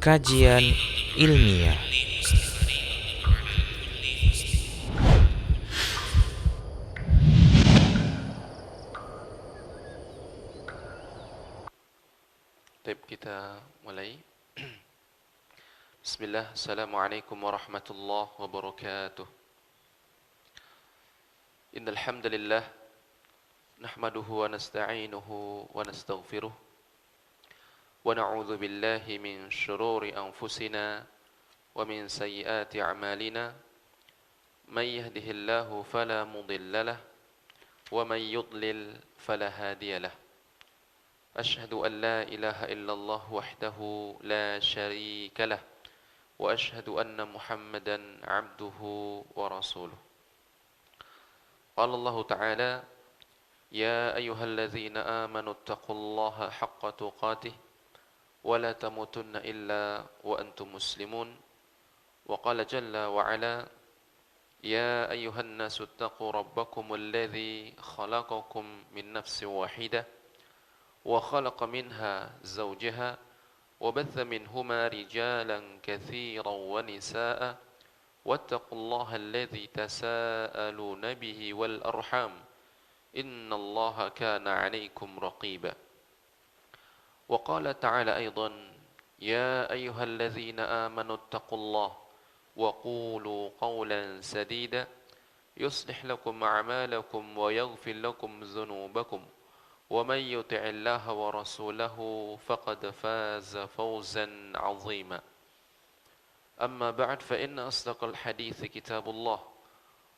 Kajian ilmiah. Baik, kita mulai. Bismillah, Assalamualaikum warahmatullahi wabarakatuh. Innal hamdalillah nahmaduhu wa nasta'inuhu wa nastaghfiruh wa na'udzu billahi min shururi anfusina wa min sayyiati a'malina. May yahdihillahu fala mudilla lahu wa may yudlil fala hadiya lahu. Asyhadu an la ilaha illallah wahdahu la syarika lah wa asyhadu anna Muhammadan abduhu wa rasuluh. Qala Allah Ta'ala, ya ayyuhalladzina amanu taqullaha haqqa tuqatih wa la tamutunna illa wa antum muslimun. Wa qala jalla wa ala, ya ayyuhan nasu taqu rabbakum alladzi khalaqakum min nafsin wahidah wa khalaqa minha zawjaha wa batha minhuma rijalan katsiran wa nisaa'a wattaqullaha alladzi tasaaluna bihi wal arham innallaha kana 'alaykum raqiba. Wa qala ta'ala aidan, ya ayyuhalladzina amanu taqullaha wa qulu qawlan sadida yuslih lakum a'malakum wa yaghfir lakum dhunubakum ومن يطع الله ورسوله فقد فاز فوزا عظيما. أما بعد فإن أصدق الحديث كتاب الله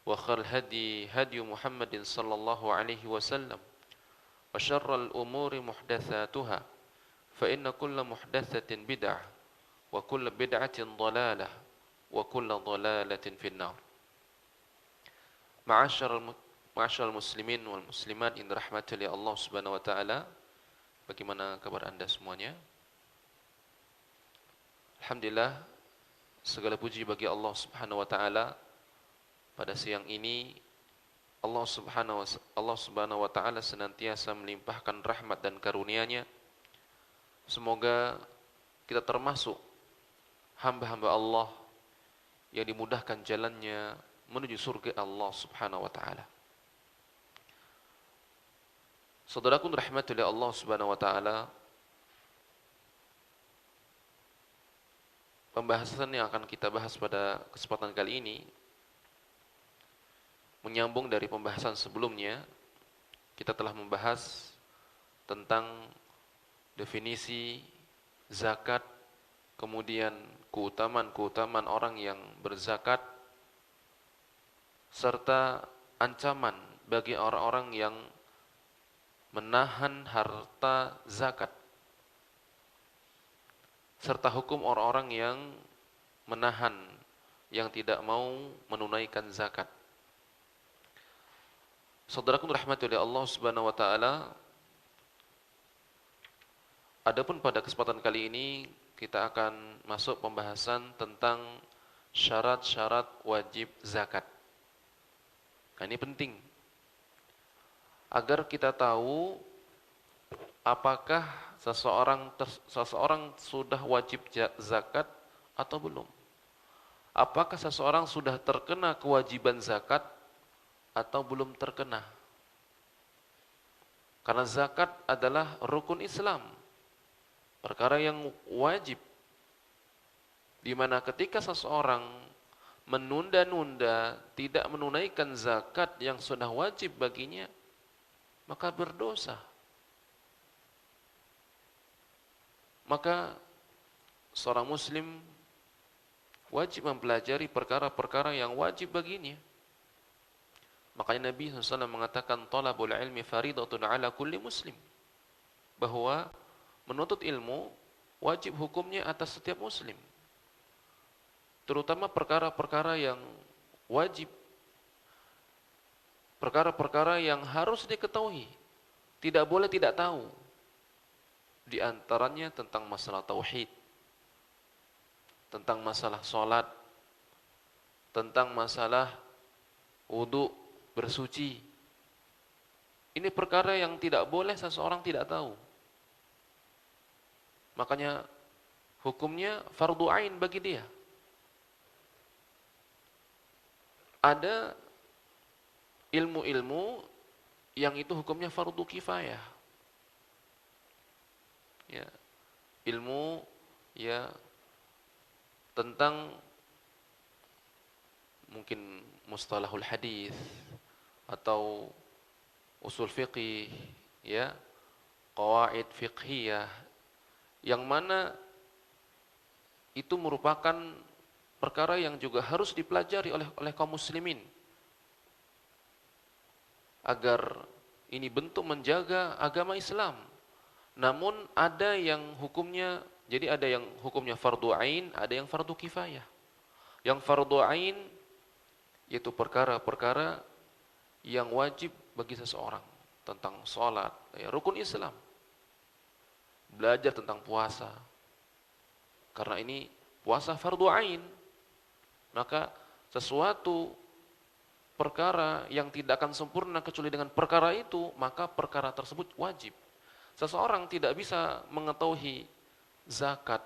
وخير الهدي هدي محمد صلى الله عليه وسلم وشر الأمور محدثاتها فإن كل محدثة بدعة وكل بدعة ضلالة وكل ضلالة في النار. Ma'asyiral muslimin wal muslimat yang dirahmati oleh Allah Subhanahu wa taala. Bagaimana kabar Anda semuanya? Alhamdulillah, segala puji bagi Allah Subhanahu wa taala. Pada siang ini Allah Subhanahu wa taala senantiasa melimpahkan rahmat dan karunia-Nya. Semoga kita termasuk hamba-hamba Allah yang dimudahkan jalannya menuju surga Allah Subhanahu wa taala. Saudaraku rahmati oleh Allah Subhanahu wa taala, pembahasan yang akan kita bahas pada kesempatan kali ini menyambung dari pembahasan sebelumnya. Kita telah membahas tentang definisi zakat, kemudian keutamaan orang yang berzakat, serta ancaman bagi orang-orang yang menahan harta zakat, serta hukum orang-orang yang menahan, yang tidak mau menunaikan zakat. Saudaraku rahmati oleh Allah Subhanahu wa taala, adapun pada kesempatan kali ini kita akan masuk pembahasan tentang syarat-syarat wajib zakat. Nah, ini penting agar kita tahu apakah seseorang sudah wajib zakat atau belum. Apakah seseorang sudah terkena kewajiban zakat atau belum terkena. Karena zakat adalah rukun Islam, perkara yang wajib, di mana ketika seseorang menunda-nunda tidak menunaikan zakat yang sudah wajib baginya, maka berdosa. Maka seorang muslim wajib mempelajari perkara-perkara yang wajib baginya. Makanya Nabi SAW mengatakan talabul ilmi faridatun ala kulli muslim, bahwa menuntut ilmu wajib hukumnya atas setiap muslim, terutama perkara-perkara yang wajib, perkara-perkara yang harus diketahui, tidak boleh tidak tahu. Di antaranya tentang masalah tauhid, tentang masalah sholat, tentang masalah wudu, bersuci. Ini perkara yang tidak boleh seseorang tidak tahu. Makanya hukumnya fardu ain bagi dia. Ada ilmu-ilmu yang itu hukumnya fardu kifayah. Ya, ilmu ya tentang mungkin mustalahul hadis atau usul fiqih, ya, qawaid fiqhiyah, yang mana itu merupakan perkara yang juga harus dipelajari oleh kaum muslimin agar ini bentuk menjaga agama Islam. Namun ada yang hukumnya, jadi ada yang hukumnya fardu ain, ada yang fardu kifayah. Yang fardu ain yaitu perkara-perkara yang wajib bagi seseorang tentang sholat, ya, rukun Islam. Belajar tentang puasa. Karena ini puasa fardu ain. Maka sesuatu perkara yang tidak akan sempurna kecuali dengan perkara itu, maka perkara tersebut wajib. Seseorang tidak bisa mengetahui zakat,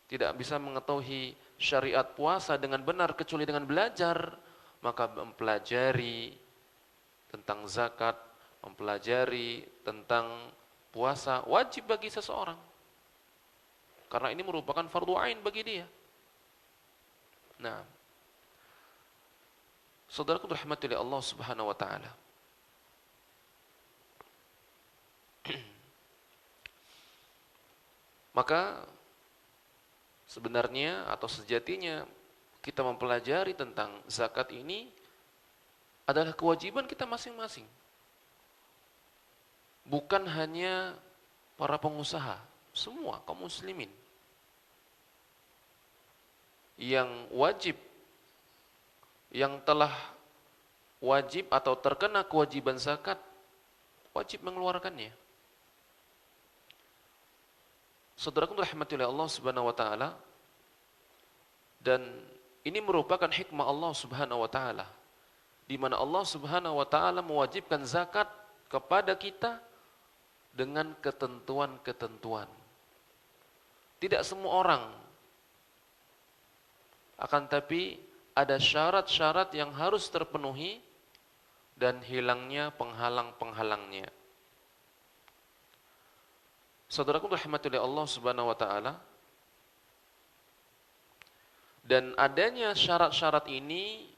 tidak bisa mengetahui syariat puasa dengan benar kecuali dengan belajar. Maka mempelajari tentang zakat, mempelajari tentang puasa wajib bagi seseorang. Karena ini merupakan fardu ain bagi dia. Nah, saudaraku dirahmati oleh Allah Subhanahu wa taala. Maka sebenarnya atau sejatinya kita mempelajari tentang zakat ini adalah kewajiban kita masing-masing. Bukan hanya para pengusaha, semua kaum muslimin yang wajib, yang telah wajib atau terkena kewajiban zakat, wajib mengeluarkannya. Saudaraku rahmati oleh Allah Subhanahu wa taala, dan ini merupakan hikmah Allah Subhanahu wa taala, di mana Allah Subhanahu wa taala mewajibkan zakat kepada kita dengan ketentuan-ketentuan. Tidak semua orang, akan tapi ada syarat-syarat yang harus terpenuhi dan hilangnya penghalang-penghalangnya. Saudaraku rahmatullahi Allah Subhanahu wa taala, dan adanya syarat-syarat ini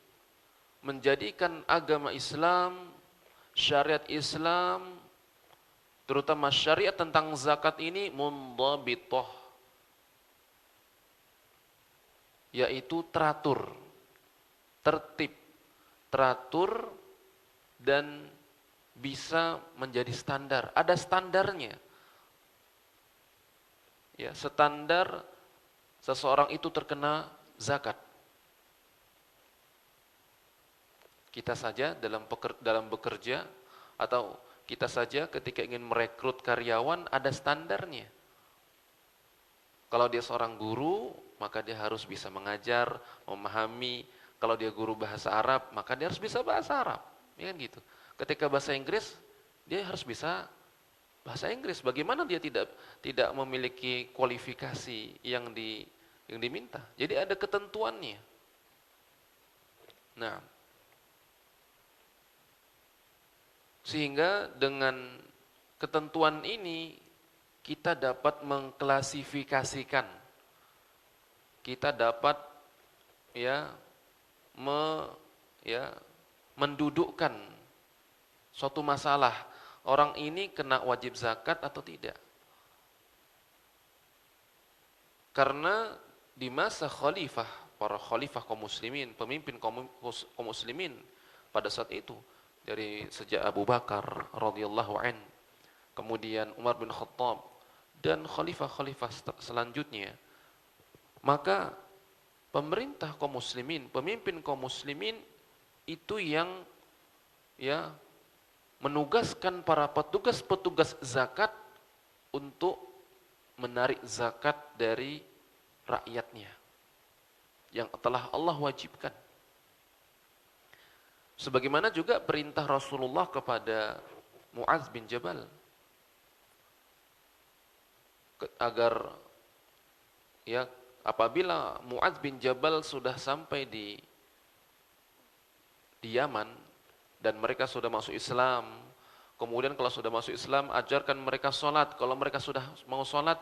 menjadikan agama Islam, syariat Islam, terutama syariat tentang zakat ini mundhabithah, yaitu teratur, tertib, teratur, dan bisa menjadi standar. Ada standarnya. Ya, standar seseorang itu terkena zakat. Kita saja dalam bekerja, atau kita saja ketika ingin merekrut karyawan, ada standarnya. Kalau dia seorang guru, maka dia harus bisa mengajar, memahami. Kalau dia guru bahasa Arab, maka dia harus bisa bahasa Arab. Ya kan gitu. Ketika bahasa Inggris, dia harus bisa bahasa Inggris. Bagaimana dia tidak memiliki kualifikasi yang diminta? Jadi ada ketentuannya. Nah, sehingga dengan ketentuan ini kita dapat mengklasifikasikan, kita dapat mendudukkan suatu masalah, orang ini kena wajib zakat atau tidak. Karena di masa khalifah, para khalifah kaum muslimin, pemimpin kaum muslimin pada saat itu, dari sejak Abu Bakar radhiyallahu an, kemudian Umar bin Khattab, dan khalifah-khalifah selanjutnya, maka pemerintah kaum muslimin, pemimpin kaum muslimin itu yang menugaskan para petugas-petugas zakat untuk menarik zakat dari rakyatnya yang telah Allah wajibkan. Sebagaimana juga perintah Rasulullah kepada Mu'adz bin Jabal agar ya apabila Mu'adz bin Jabal sudah sampai di Yaman dan mereka sudah masuk Islam, kemudian kalau sudah masuk Islam ajarkan mereka sholat. Kalau mereka sudah mau sholat,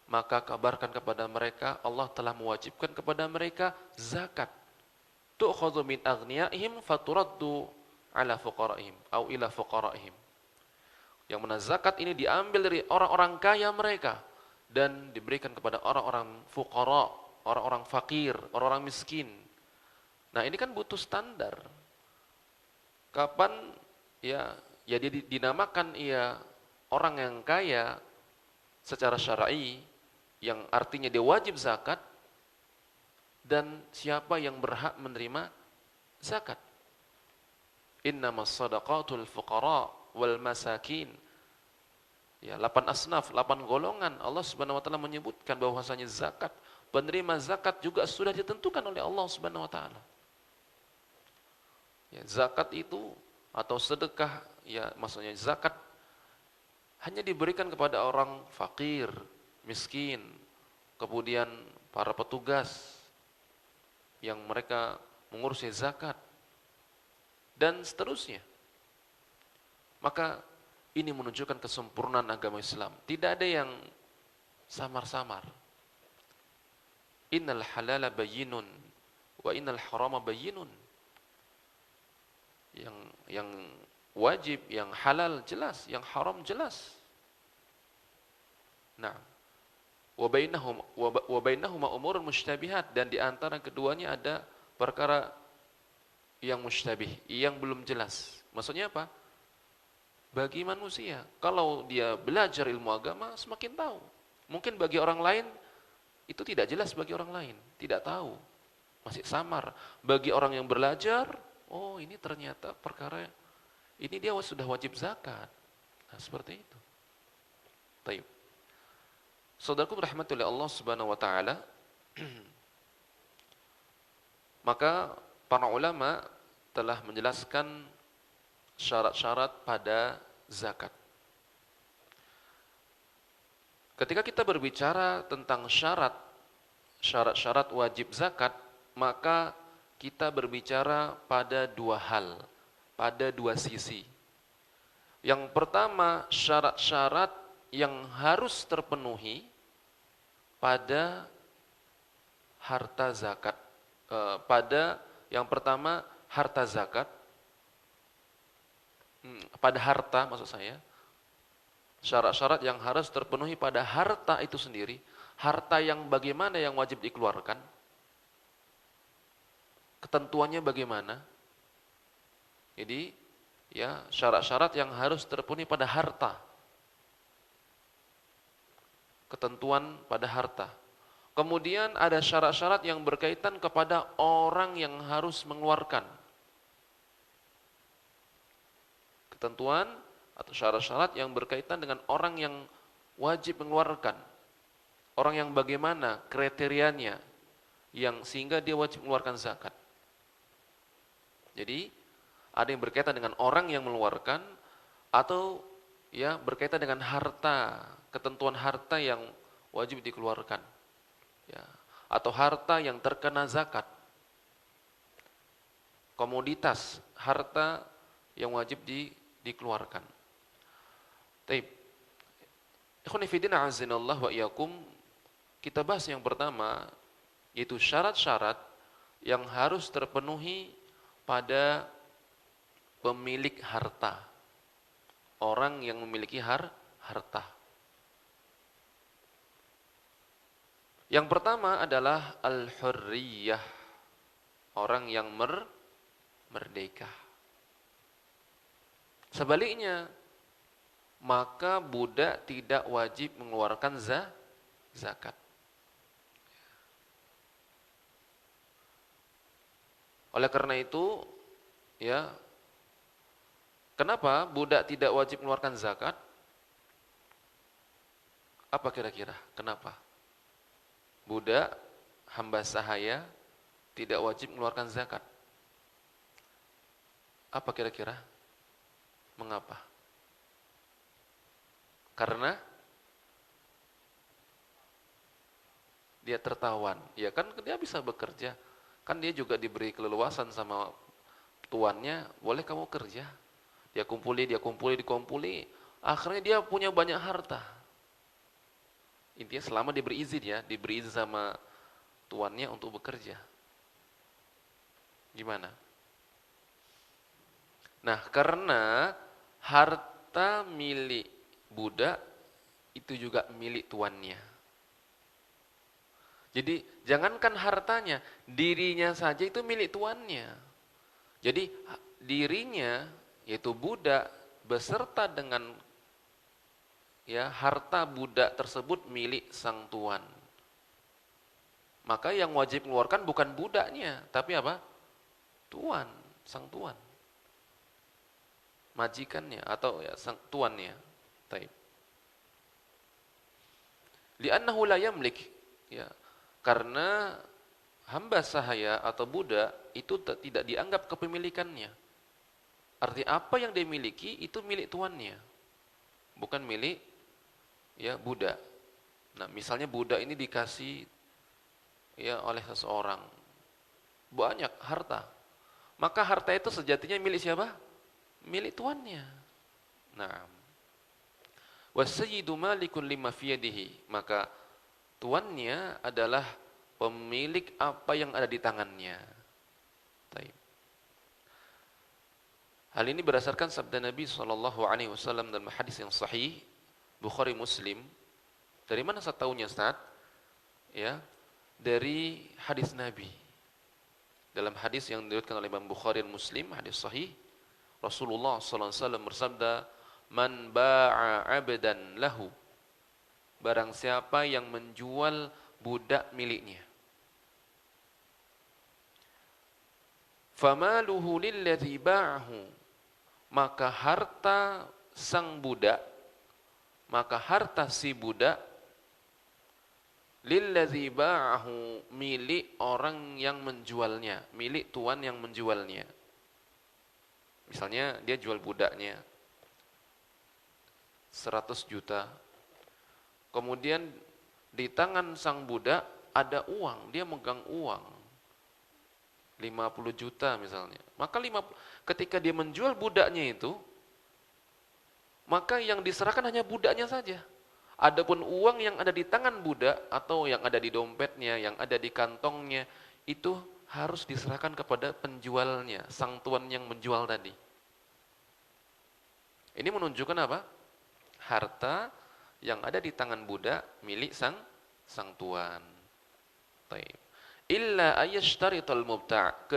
maka kabarkan kepada mereka Allah telah mewajibkan kepada mereka zakat. Tu'khadhu min aghniyaihim faturaddu ala fuqaraihim au ila fuqaraihim. Yang mana zakat ini diambil dari orang-orang kaya mereka dan diberikan kepada orang-orang fuqara, orang-orang fakir, orang-orang miskin. Nah, ini kan butuh standar. Kapan ya dia dinamakan ia orang yang kaya secara syar'i, yang artinya dia wajib zakat, dan siapa yang berhak menerima zakat. Innamas shadaqatul fuqara wal masakin. Ya, 8 asnaf, 8 golongan. Allah Subhanahu wa taala menyebutkan bahwasanya zakat, penerima zakat juga sudah ditentukan oleh Allah Subhanahu wa taala. Ya, zakat itu atau sedekah, ya maksudnya zakat hanya diberikan kepada orang fakir, miskin, kemudian para petugas yang mereka mengurusi zakat, dan seterusnya. Maka ini menunjukkan kesempurnaan agama Islam. Tidak ada yang samar-samar. Innal halala bayyinun wa innal harama bayyinun. Yang wajib, yang halal jelas, yang haram jelas. Nah, wa bainahuma umurun mushtabihat, dan di antara keduanya ada perkara yang mushtabih, yang belum jelas. Maksudnya apa? Bagi manusia, kalau dia belajar ilmu agama semakin tahu. Mungkin bagi orang lain itu tidak jelas, bagi orang lain tidak tahu, masih samar. Bagi orang yang belajar, oh ini ternyata perkara ini dia sudah wajib zakat. Nah, seperti itu. Baik. Saudaraku rahmatullahi Allah Subhanahu wa taala. Maka para ulama telah menjelaskan syarat-syarat pada zakat. Ketika kita berbicara tentang syarat-syarat wajib zakat, maka kita berbicara pada dua hal, pada dua sisi. Yang pertama, syarat-syarat yang harus terpenuhi pada harta zakat. Pada yang pertama, harta zakat. Pada harta maksud saya. Syarat-syarat yang harus terpenuhi pada harta itu sendiri. Harta yang bagaimana yang wajib dikeluarkan? Ketentuannya bagaimana? Jadi, ya, syarat-syarat yang harus terpenuhi pada harta. Ketentuan pada harta. Kemudian ada syarat-syarat yang berkaitan kepada orang yang harus mengeluarkan. Ketentuan atau syarat-syarat yang berkaitan dengan orang yang wajib mengeluarkan. Orang yang bagaimana kriterianya yang sehingga dia wajib mengeluarkan zakat. Jadi ada yang berkaitan dengan orang yang mengeluarkan, atau ya berkaitan dengan harta, ketentuan harta yang wajib dikeluarkan. Ya, atau harta yang terkena zakat. Komoditas harta yang wajib dikeluarkan. Taib. Ikhwan fillah azinallahu wa iyyakum, kita bahas yang pertama yaitu syarat-syarat yang harus terpenuhi pada pemilik harta. Orang yang memiliki harta. Yang pertama adalah al-hurriyah. Orang yang merdeka. Sebaliknya, maka budak tidak wajib mengeluarkan zakat. Oleh karena itu, ya, kenapa budak tidak wajib mengeluarkan zakat? Apa kira-kira? Kenapa? Budak, hamba sahaya, tidak wajib mengeluarkan zakat. Apa kira-kira? Mengapa? Karena dia tertawan, ya kan dia bisa bekerja. Kan dia juga diberi keleluasan sama tuannya, boleh kamu kerja. Dia dikumpuli, akhirnya dia punya banyak harta. Intinya selama diberi izin ya, diberi izin sama tuannya untuk bekerja. Gimana? Nah, karena harta milik budak itu juga milik tuannya. Jadi jangankan hartanya, dirinya saja itu milik tuannya. Jadi dirinya yaitu budak beserta dengan ya harta budak tersebut milik sang tuan. Maka yang wajib mengeluarkan bukan budaknya, tapi apa? Tuan, sang tuan. Majikannya atau ya sang tuannya. Taib. Li'annahu la yamlik, ya. Karena hamba sahaya atau budak itu tidak dianggap kepemilikannya. Arti apa yang dia miliki itu milik tuannya, bukan milik ya budak. Nah, misalnya budak ini dikasih ya oleh seseorang banyak harta, maka harta itu sejatinya milik siapa? Milik tuannya. Nah, wasayyidu malikun lima fiyadihi, maka tuannya adalah pemilik apa yang ada di tangannya. Taib. Hal ini berdasarkan sabda Nabi SAW dalam hadis yang sahih Bukhari Muslim. Dari mana saya tahunya, Ustaz? Ya, dari hadis Nabi. Dalam hadis yang diriwayatkan oleh Imam Bukhari dan Muslim, hadis sahih, Rasulullah SAW bersabda, "Man ba'a 'abdan lahu." Barang siapa yang menjual budak miliknya, famaluhu lilladzi ba'ahu, maka harta sang budak, maka harta si budak lilladzi ba'ahu, milik orang yang menjualnya, milik tuan yang menjualnya. Misalnya dia jual budaknya 100 juta. Kemudian di tangan sang budak ada uang, dia megang uang 50 juta misalnya. Maka ketika dia menjual budaknya itu, maka yang diserahkan hanya budaknya saja. Adapun uang yang ada di tangan budak atau yang ada di dompetnya, yang ada di kantongnya, itu harus diserahkan kepada penjualnya, sang tuan yang menjual tadi. Ini menunjukkan apa? Harta yang ada di tangan budak milik sang tuan. Taib. Illa ayyashtarital mubta',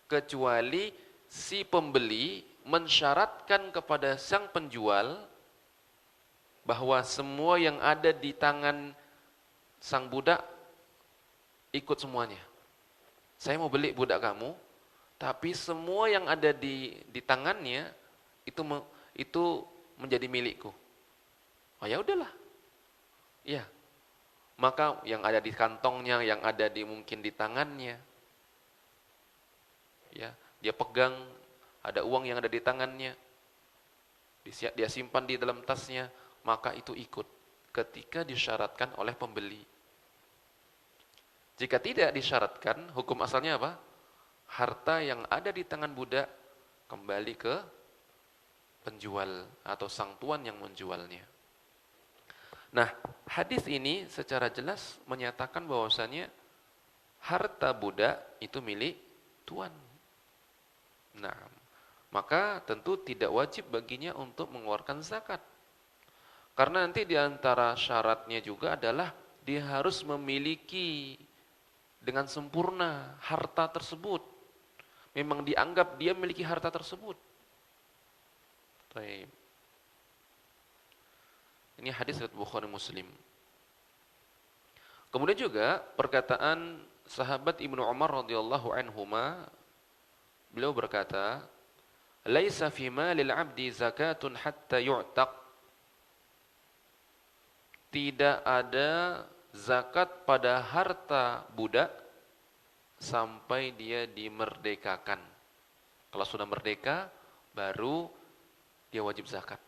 kecuali si pembeli mensyaratkan kepada sang penjual bahwa semua yang ada di tangan sang budak ikut semuanya. Saya mau beli budak kamu, tapi semua yang ada di tangannya itu menjadi milikku. Oh ya udahlah. Ya. Maka yang ada di kantongnya, yang ada mungkin di tangannya, ya, dia pegang, ada uang yang ada di tangannya, dia simpan di dalam tasnya, maka itu ikut ketika disyaratkan oleh pembeli. Jika tidak disyaratkan, hukum asalnya apa? Harta yang ada di tangan budak kembali ke penjual atau sang tuan yang menjualnya. Nah, hadis ini secara jelas menyatakan bahwasannya harta budak itu milik tuan. Nah, maka tentu tidak wajib baginya untuk mengeluarkan zakat. Karena nanti di antara syaratnya juga adalah dia harus memiliki dengan sempurna harta tersebut. Memang dianggap dia memiliki harta tersebut. Baik. Ini hadis riwayat Bukhari Muslim. Kemudian juga perkataan sahabat Ibnu Umar radhiyallahu anhuma, beliau berkata, "Laisa fi malil 'abdi zakatun hatta yu'taq." Tidak ada zakat pada harta budak sampai dia dimerdekakan. Kalau sudah merdeka, baru dia wajib zakat.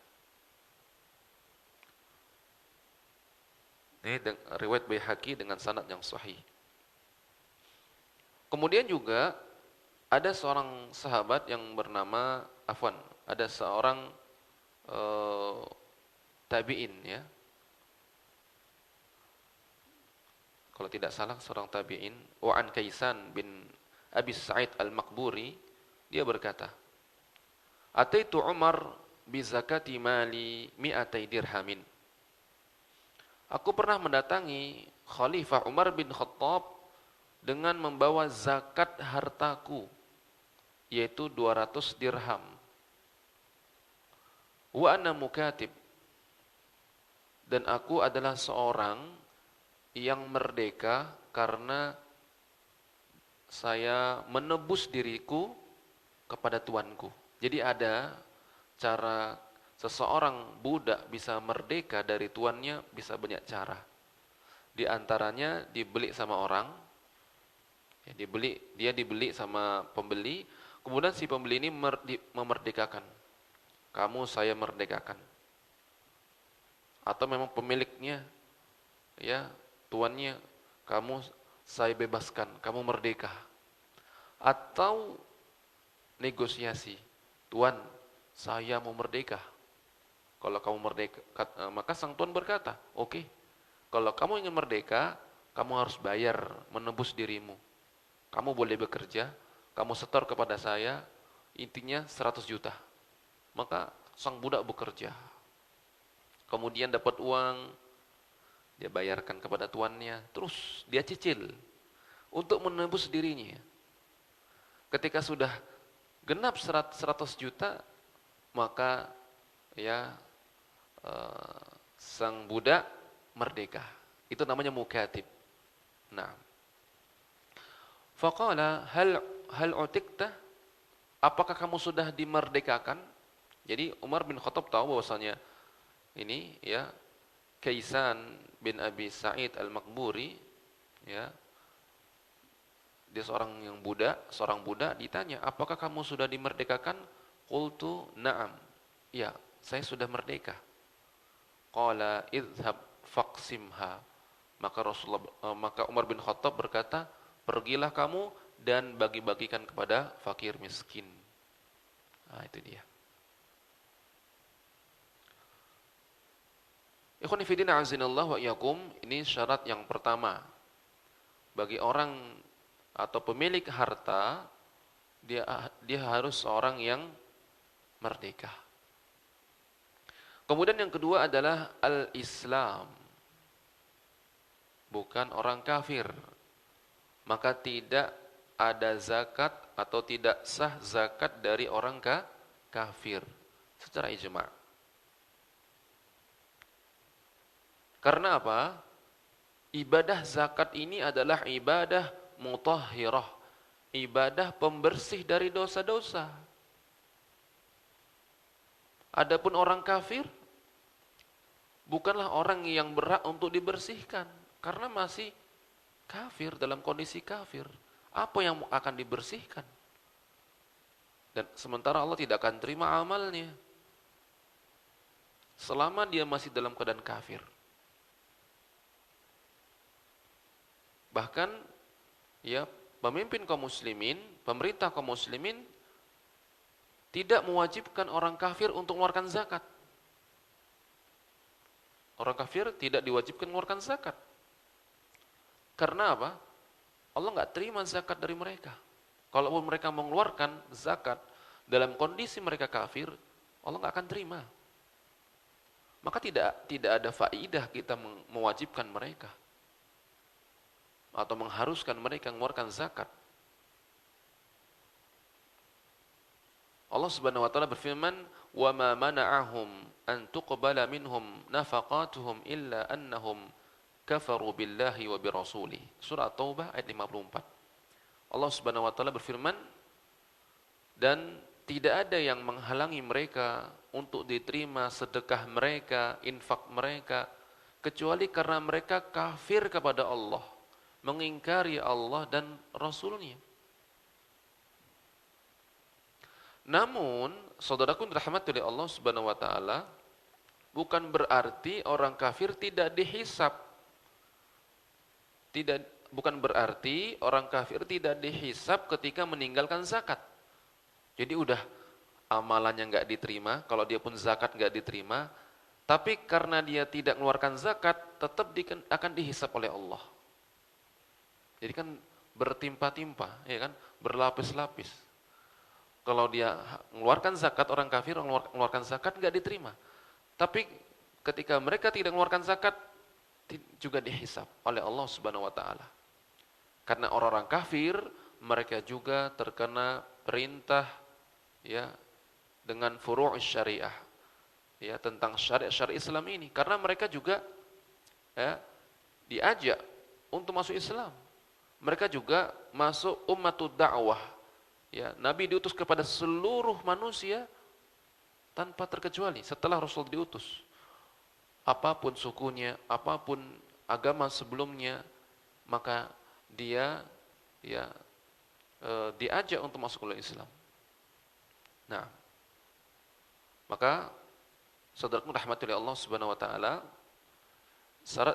Ini riwayat Baihaqi dengan sanad yang sahih. Kemudian juga ada seorang sahabat yang bernama ada seorang eh, tabi'in ya. Kalau tidak salah seorang tabi'in, Wa'an Kaisan bin Abi Sa'id Al-Maqburi, dia berkata, "Ataitu Umar bi zakati mali mi'atai dirhamin." Aku pernah mendatangi Khalifah Umar bin Khattab dengan membawa zakat hartaku, yaitu 200 dirham. Wa ana mukatib, dan aku adalah seorang yang merdeka karena saya menebus diriku kepada tuanku. Jadi ada cara seseorang budak bisa merdeka dari tuannya, bisa banyak cara. Di antaranya dibeli sama orang, ya, dia dibeli sama pembeli, kemudian si pembeli ini memerdekakan. Kamu saya merdekakan. Atau memang pemiliknya, ya tuannya, kamu saya bebaskan, kamu merdeka. Atau negosiasi, tuan saya mau merdeka. Kalau kamu merdeka, maka sang tuan berkata, oke, kalau kamu ingin merdeka, kamu harus bayar, menebus dirimu. Kamu boleh bekerja, kamu setor kepada saya, intinya 100 juta. Maka sang budak bekerja. Kemudian dapat uang, dia bayarkan kepada tuannya, terus dia cicil untuk menebus dirinya. Ketika sudah genap 100 juta, maka ya sang budak merdeka. Itu namanya mukatib. Nah, faqala hal utikta, apakah kamu sudah dimerdekakan? Jadi Umar bin Khattab tahu bahwasanya ini ya Kaisan bin Abi Sa'id Al-Maqburi, ya, dia seorang budak ditanya, apakah kamu sudah dimerdekakan? Qultu na'am, ya saya sudah merdeka. Qala idhab faqsimha, maka Umar bin Khattab berkata, pergilah kamu dan bagi-bagikan kepada fakir miskin. Nah, itu dia. Ikhwan fillah azinallahu wa iyyakum, ini syarat yang pertama. Bagi orang atau pemilik harta, dia harus seorang yang merdeka. Kemudian yang kedua adalah al-Islam. Bukan orang kafir. Maka tidak ada zakat atau tidak sah zakat dari orang kafir secara ijma'. Karena apa? Ibadah zakat ini adalah ibadah mutahhirah, ibadah pembersih dari dosa-dosa. Adapun orang kafir bukanlah orang yang berhak untuk dibersihkan, karena masih kafir, dalam kondisi kafir. Apa yang akan dibersihkan? Dan sementara Allah tidak akan terima amalnya selama dia masih dalam keadaan kafir. Bahkan ya pemimpin kaum muslimin, pemerintah kaum muslimin tidak mewajibkan orang kafir untuk mengeluarkan zakat. Orang kafir tidak diwajibkan mengeluarkan zakat. Karena apa? Allah nggak terima zakat dari mereka. Kalau mereka mengeluarkan zakat dalam kondisi mereka kafir, Allah nggak akan terima. Maka tidak ada faidah kita mewajibkan mereka atau mengharuskan mereka mengeluarkan zakat. Allah Subhanahu wa taala berfirman, "Wa ma mana'ahum an tuqbala minhum nafaqatuhum illa annahum kafaru billahi wa birasulih." Surah Taubah ayat 54. Allah Subhanahu wa taala berfirman, dan tidak ada yang menghalangi mereka untuk diterima sedekah mereka, infak mereka, kecuali karena mereka kafir kepada Allah, mengingkari Allah dan Rasulnya. Namun, saudaraku dirahmati oleh Allah Subhanahu wa taala, bukan berarti orang kafir tidak dihisab. bukan berarti orang kafir tidak dihisab ketika meninggalkan zakat. Jadi udah amalannya nggak diterima, kalau dia pun zakat nggak diterima, tapi karena dia tidak mengeluarkan zakat, tetap akan dihisab oleh Allah. Jadi kan bertimpa-timpa, ya kan, berlapis-lapis. Kalau dia mengeluarkan zakat, orang kafir mengeluarkan zakat nggak diterima. Tapi ketika mereka tidak mengeluarkan zakat, juga dihisab oleh Allah Subhanahu wa taala. Karena orang-orang kafir mereka juga terkena perintah ya dengan furu' syariah ya tentang syariat Islam ini, karena mereka juga ya diajak untuk masuk Islam. Mereka juga masuk ummatud da'wah. Ya, Nabi diutus kepada seluruh manusia tanpa terkecuali setelah Rasul diutus. Apapun sukunya, apapun agama sebelumnya, maka dia ya diajak untuk masuk ke Islam. Nah, maka saudaraku rahmati oleh Allah Subhanahu wa taala,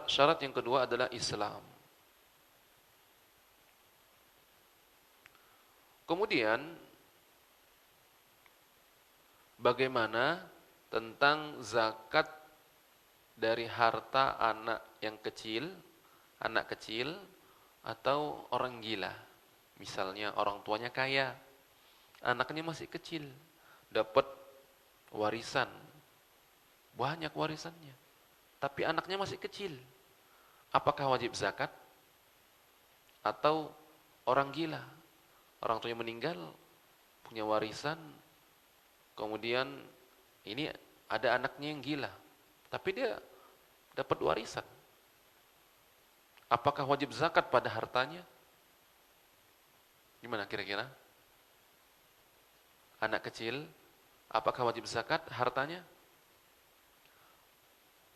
syarat yang kedua adalah Islam. Kemudian bagaimana tentang zakat dari harta anak kecil atau orang gila. Misalnya orang tuanya kaya, anaknya masih kecil, dapat warisan, banyak warisannya, tapi anaknya masih kecil. Apakah wajib zakat? Atau orang gila, orang tuanya meninggal, punya warisan, kemudian ini ada anaknya yang gila, tapi dia dapat warisan. Apakah wajib zakat pada hartanya? Gimana kira-kira? Anak kecil, apakah wajib zakat hartanya?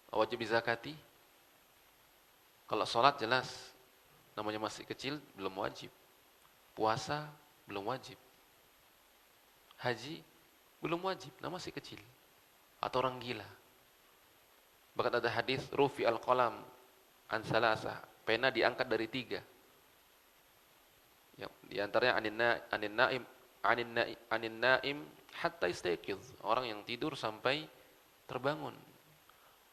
Wajib dizakati? Kalau sholat jelas, namanya masih kecil belum wajib. Puasa belum wajib. Haji belum wajib, nama masih kecil. Atau orang gila. Bahkan ada hadis rufi al-qalam an salasa, pena diangkat dari 3. Yang di antaranya anin naim hatta istayqiz, orang yang tidur sampai terbangun.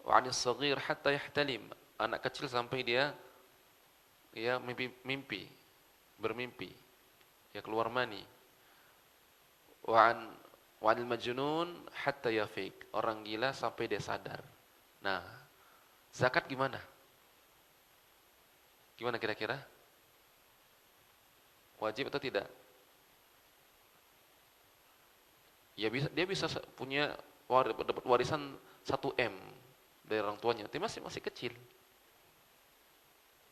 Wa anis saghir hatta yahtalim, anak kecil sampai dia bermimpi, ya keluar mani. Wa anil majnun hatta yafiq, orang gila sampai dia sadar. Nah, zakat gimana? Gimana kira-kira? Wajib atau tidak? Ya dia bisa punya dapat warisan 1 M dari orang tuanya, tapi masih kecil.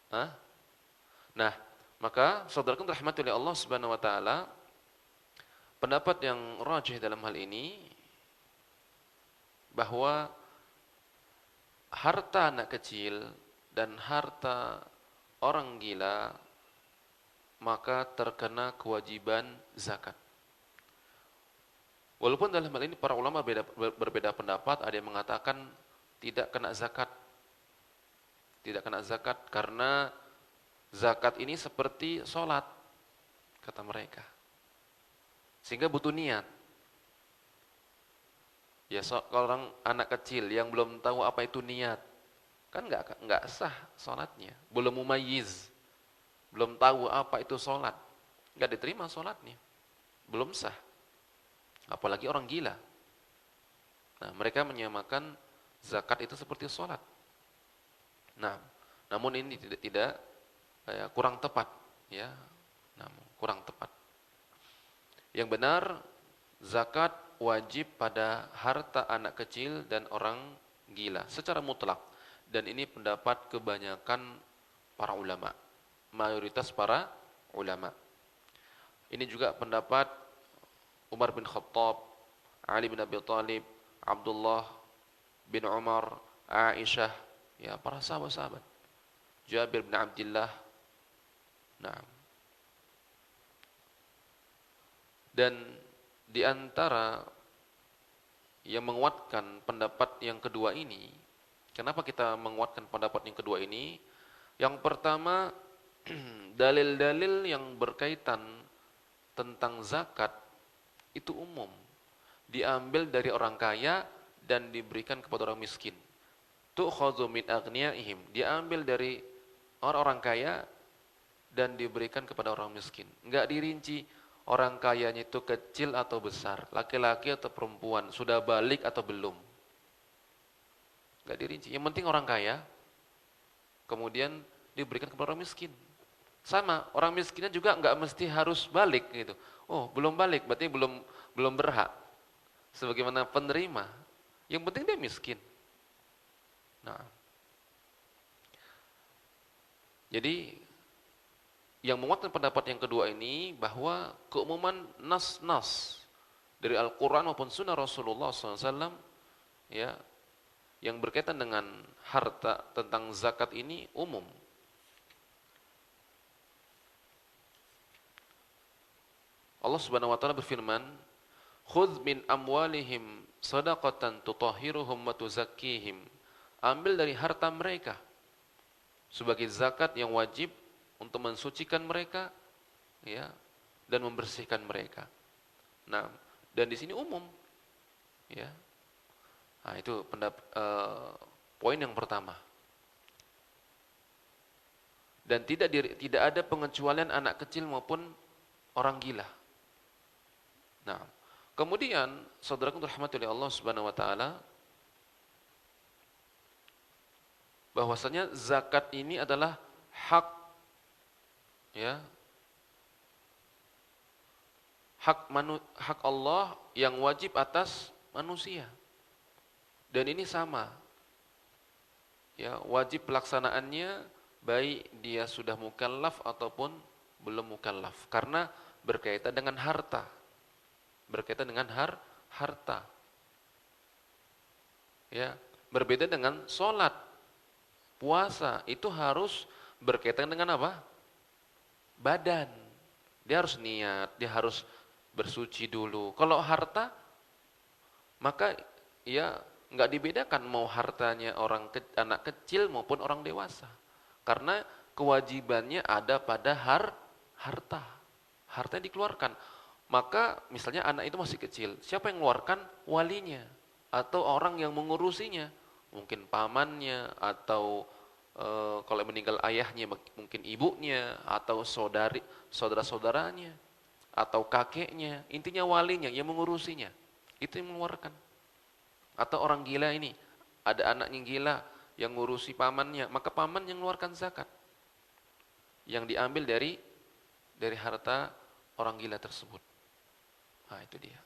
Nah, maka saudaraku rahmati oleh Allah Subhanahu wa taala, pendapat yang rajih dalam hal ini bahwa harta anak kecil dan harta orang gila maka terkena kewajiban zakat. Walaupun dalam hal ini para ulama berbeda pendapat, ada yang mengatakan tidak kena zakat. Tidak kena zakat karena zakat ini seperti sholat, kata mereka. Sehingga butuh niat. Ya, kalau orang anak kecil yang belum tahu apa itu niat, kan nggak sah sholatnya. Belum mumayyiz, belum tahu apa itu sholat, nggak diterima sholatnya, belum sah. Apalagi orang gila. Nah, mereka menyamakan zakat itu seperti sholat. Nah, namun ini tidak kurang tepat, ya. Namun kurang tepat. Yang benar, zakat wajib pada harta anak kecil dan orang gila secara mutlak, dan ini pendapat kebanyakan para ulama, mayoritas para ulama. Ini juga pendapat Umar bin Khattab, Ali bin Abi Thalib, Abdullah bin Umar, Aisyah, ya para sahabat-sahabat, Jabir bin Abdullah. Nah, dan di antara yang menguatkan pendapat yang kedua ini, kenapa kita menguatkan pendapat yang kedua ini? Yang pertama, dalil-dalil yang berkaitan tentang zakat itu umum. Diambil dari orang kaya dan diberikan kepada orang miskin. Tu'khadhu min aghniyaihim, diambil dari orang-orang kaya dan diberikan kepada orang miskin. Enggak dirinci orang kayanya itu kecil atau besar, laki-laki atau perempuan, sudah balik atau belum. Enggak dirinci. Yang penting orang kaya kemudian diberikan kepada orang miskin. Sama, orang miskinnya juga enggak mesti harus balik gitu. Oh, belum balik, berarti belum berhak. Sebagaimana penerima, yang penting dia miskin. Nah, jadi yang menguatkan pendapat yang kedua ini bahwa keumuman nas-nas dari Al-Quran maupun Sunnah Rasulullah SAW ya, yang berkaitan dengan harta tentang zakat ini umum. Allah Subhanahu wa taala berfirman, "Khudz min amwalihim shadaqatan tutahhiruhum wa tuzakkihim." Ambil dari harta mereka sebagai zakat yang wajib untuk mensucikan mereka ya dan membersihkan mereka. Nah, dan di sini umum ya. Nah, itu poin yang pertama. Dan tidak ada pengecualian anak kecil maupun orang gila. Nah, kemudian saudaraku dirahmati oleh Allah Subhanahu wa taala, bahwasanya zakat ini adalah hak ya. Hak Allah yang wajib atas manusia. Dan ini sama. Ya, wajib pelaksanaannya baik dia sudah mukallaf ataupun belum mukallaf, karena berkaitan dengan harta. Berkaitan dengan harta. Ya, berbeda dengan sholat, puasa, itu harus berkaitan dengan apa? Badan. Dia harus niat, dia harus bersuci dulu. Kalau harta, maka ya nggak dibedakan mau hartanya anak kecil maupun orang dewasa. Karena kewajibannya ada pada harta. Harta yang dikeluarkan. Maka misalnya anak itu masih kecil, siapa yang mengeluarkan? Walinya atau orang yang mengurusinya, mungkin pamannya atau kalau meninggal ayahnya mungkin ibunya atau saudara-saudaranya atau kakeknya, intinya walinya yang mengurusinya, itu yang mengeluarkan. Atau orang gila ini, ada anaknya gila yang ngurusi pamannya, maka paman yang mengeluarkan zakat yang diambil dari harta orang gila tersebut. Nah, itu dia.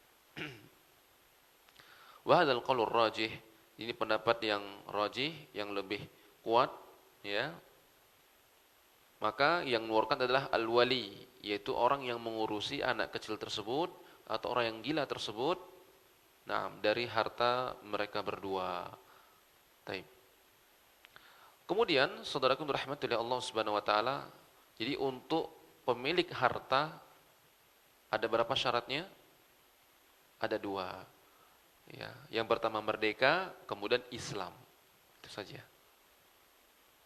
Wa hadzal qaulur rajih, ini pendapat yang rajih, yang lebih kuat ya. Maka yang mengeluarkan adalah al-wali, yaitu orang yang mengurusi anak kecil tersebut atau orang yang gila tersebut. Nah, dari harta mereka berdua. Baik. Kemudian, saudaraku rahmatullahi Allah Subhanahu wa taala, jadi untuk pemilik harta ada berapa syaratnya? Ada 2. Ya, yang pertama merdeka, kemudian Islam. Itu saja.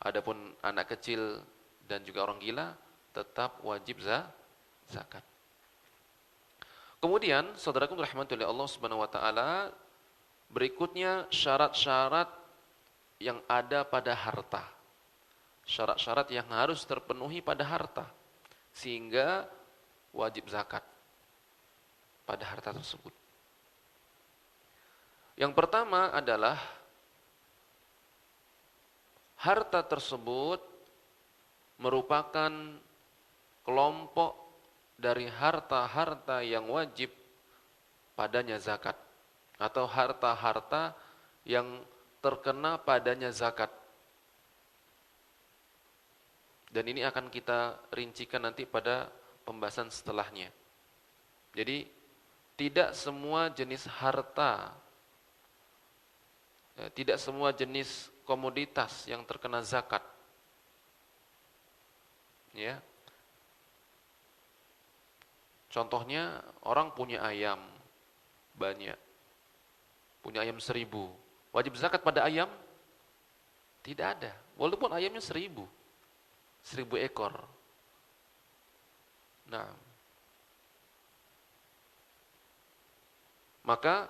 Adapun anak kecil dan juga orang gila tetap wajib zakat. Kemudian, saudaraku rahmatullahi Allah Subhanahu wa taala, berikutnya syarat-syarat yang ada pada harta. Syarat-syarat yang harus terpenuhi pada harta sehingga wajib zakat pada harta tersebut. Yang pertama adalah harta tersebut merupakan kelompok dari harta-harta yang wajib padanya zakat atau harta-harta yang terkena padanya zakat. Dan ini akan kita rincikan nanti pada pembahasan setelahnya. Jadi tidak semua jenis harta, tidak semua jenis komoditas yang terkena zakat. Ya. Contohnya orang punya ayam banyak, punya ayam 1000, wajib zakat pada ayam? Tidak ada, walaupun ayamnya 1000 ekor. Nah, maka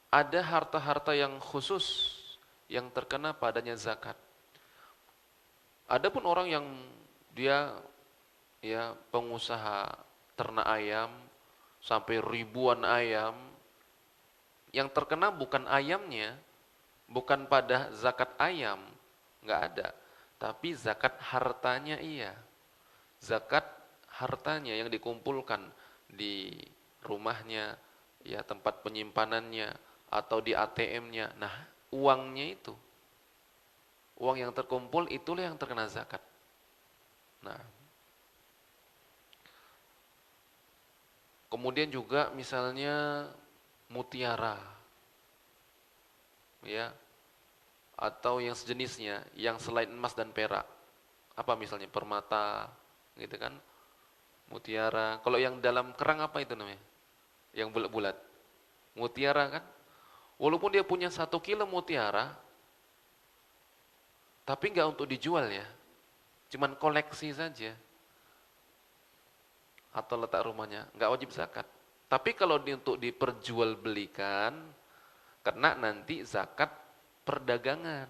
ada harta-harta yang khusus yang terkena padanya zakat. Adapun orang yang dia ya pengusaha ternak ayam sampai ribuan ayam, yang terkena bukan ayamnya, bukan pada zakat ayam, nggak ada, tapi zakat hartanya iya. Zakat hartanya yang dikumpulkan di rumahnya, ya tempat penyimpanannya, atau di ATM-nya. Nah, uangnya itu, uang yang terkumpul itulah yang terkena zakat. Nah, kemudian juga misalnya mutiara, ya, atau yang sejenisnya, yang selain emas dan perak. Apa misalnya permata, gitu kan? Mutiara. Kalau yang dalam kerang apa itu namanya? Yang bulat-bulat. Mutiara kan? Walaupun dia punya 1 kilo mutiara, tapi nggak untuk dijual ya. Cuman koleksi saja. Atau letak rumahnya, nggak wajib zakat. Tapi kalau untuk diperjualbelikan, kena nanti zakat perdagangan.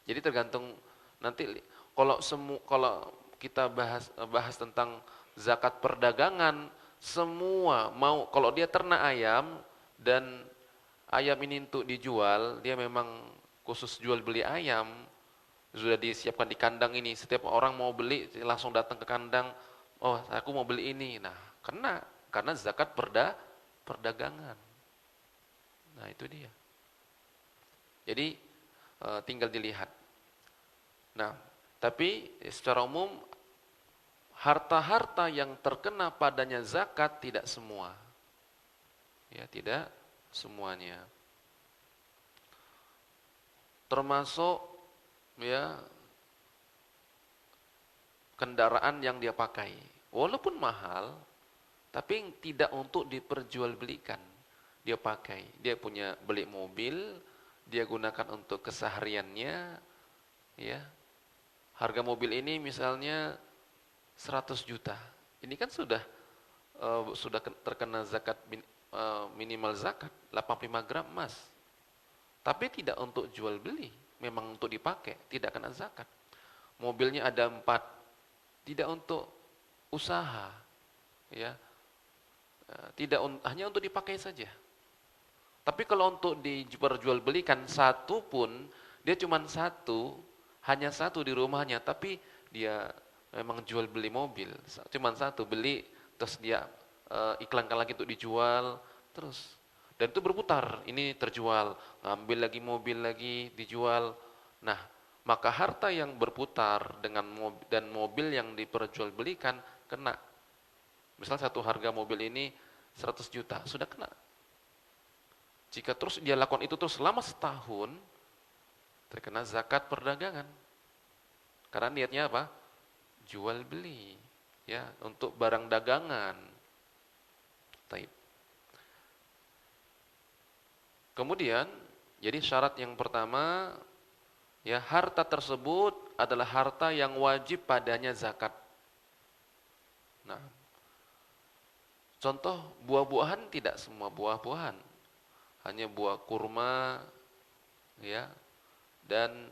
Jadi tergantung nanti kalau kita bahas tentang zakat perdagangan, semua mau kalau dia ternak ayam dan ayam ini untuk dijual, dia memang khusus jual beli ayam, sudah disiapkan di kandang ini, setiap orang mau beli langsung datang ke kandang, oh aku mau beli ini. Nah, karena zakat perdagangan. Nah, itu dia. Jadi tinggal dilihat. Nah, tapi secara umum harta-harta yang terkena padanya zakat tidak semua. Ya, tidak semuanya. Termasuk ya kendaraan yang dia pakai. Walaupun mahal, tapi tidak untuk diperjualbelikan. Dia pakai, dia punya beli mobil, dia gunakan untuk kesehariannya, ya. Harga mobil ini misalnya 100 juta. Ini kan sudah terkena zakat minimal zakat 85 gram emas. Tapi tidak untuk jual beli, memang untuk dipakai, tidak kena zakat. Mobilnya ada 4, tidak untuk usaha, ya, tidak hanya untuk dipakai saja. Tapi kalau untuk diperjualbelikan satu pun, dia cuma satu, hanya satu di rumahnya, tapi dia memang jual beli mobil, cuma satu beli, terus dia iklankan lagi untuk dijual, terus. Dan itu berputar, ini terjual, ngambil lagi mobil lagi, dijual. Nah, maka harta yang berputar dengan mobil yang diperjualbelikan kena. Misal satu harga mobil ini 100 juta, sudah kena. Jika terus dia lakukan itu terus selama setahun, terkena zakat perdagangan. Karena niatnya apa? Jual beli, ya, untuk barang dagangan. Taib. Kemudian, jadi syarat yang pertama, ya, harta tersebut adalah harta yang wajib padanya zakat. Nah, contoh buah-buahan tidak semua buah-buahan, hanya buah kurma, ya, dan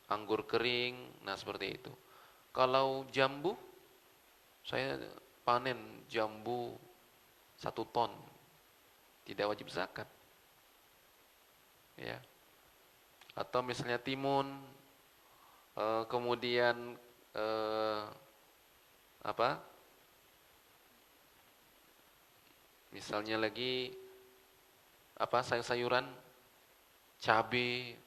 anggur kering, nah seperti itu. Kalau jambu, saya panen jambu 1 ton, tidak wajib zakat, ya. Atau misalnya timun, kemudian apa? Misalnya lagi apa, sayur-sayuran, cabai,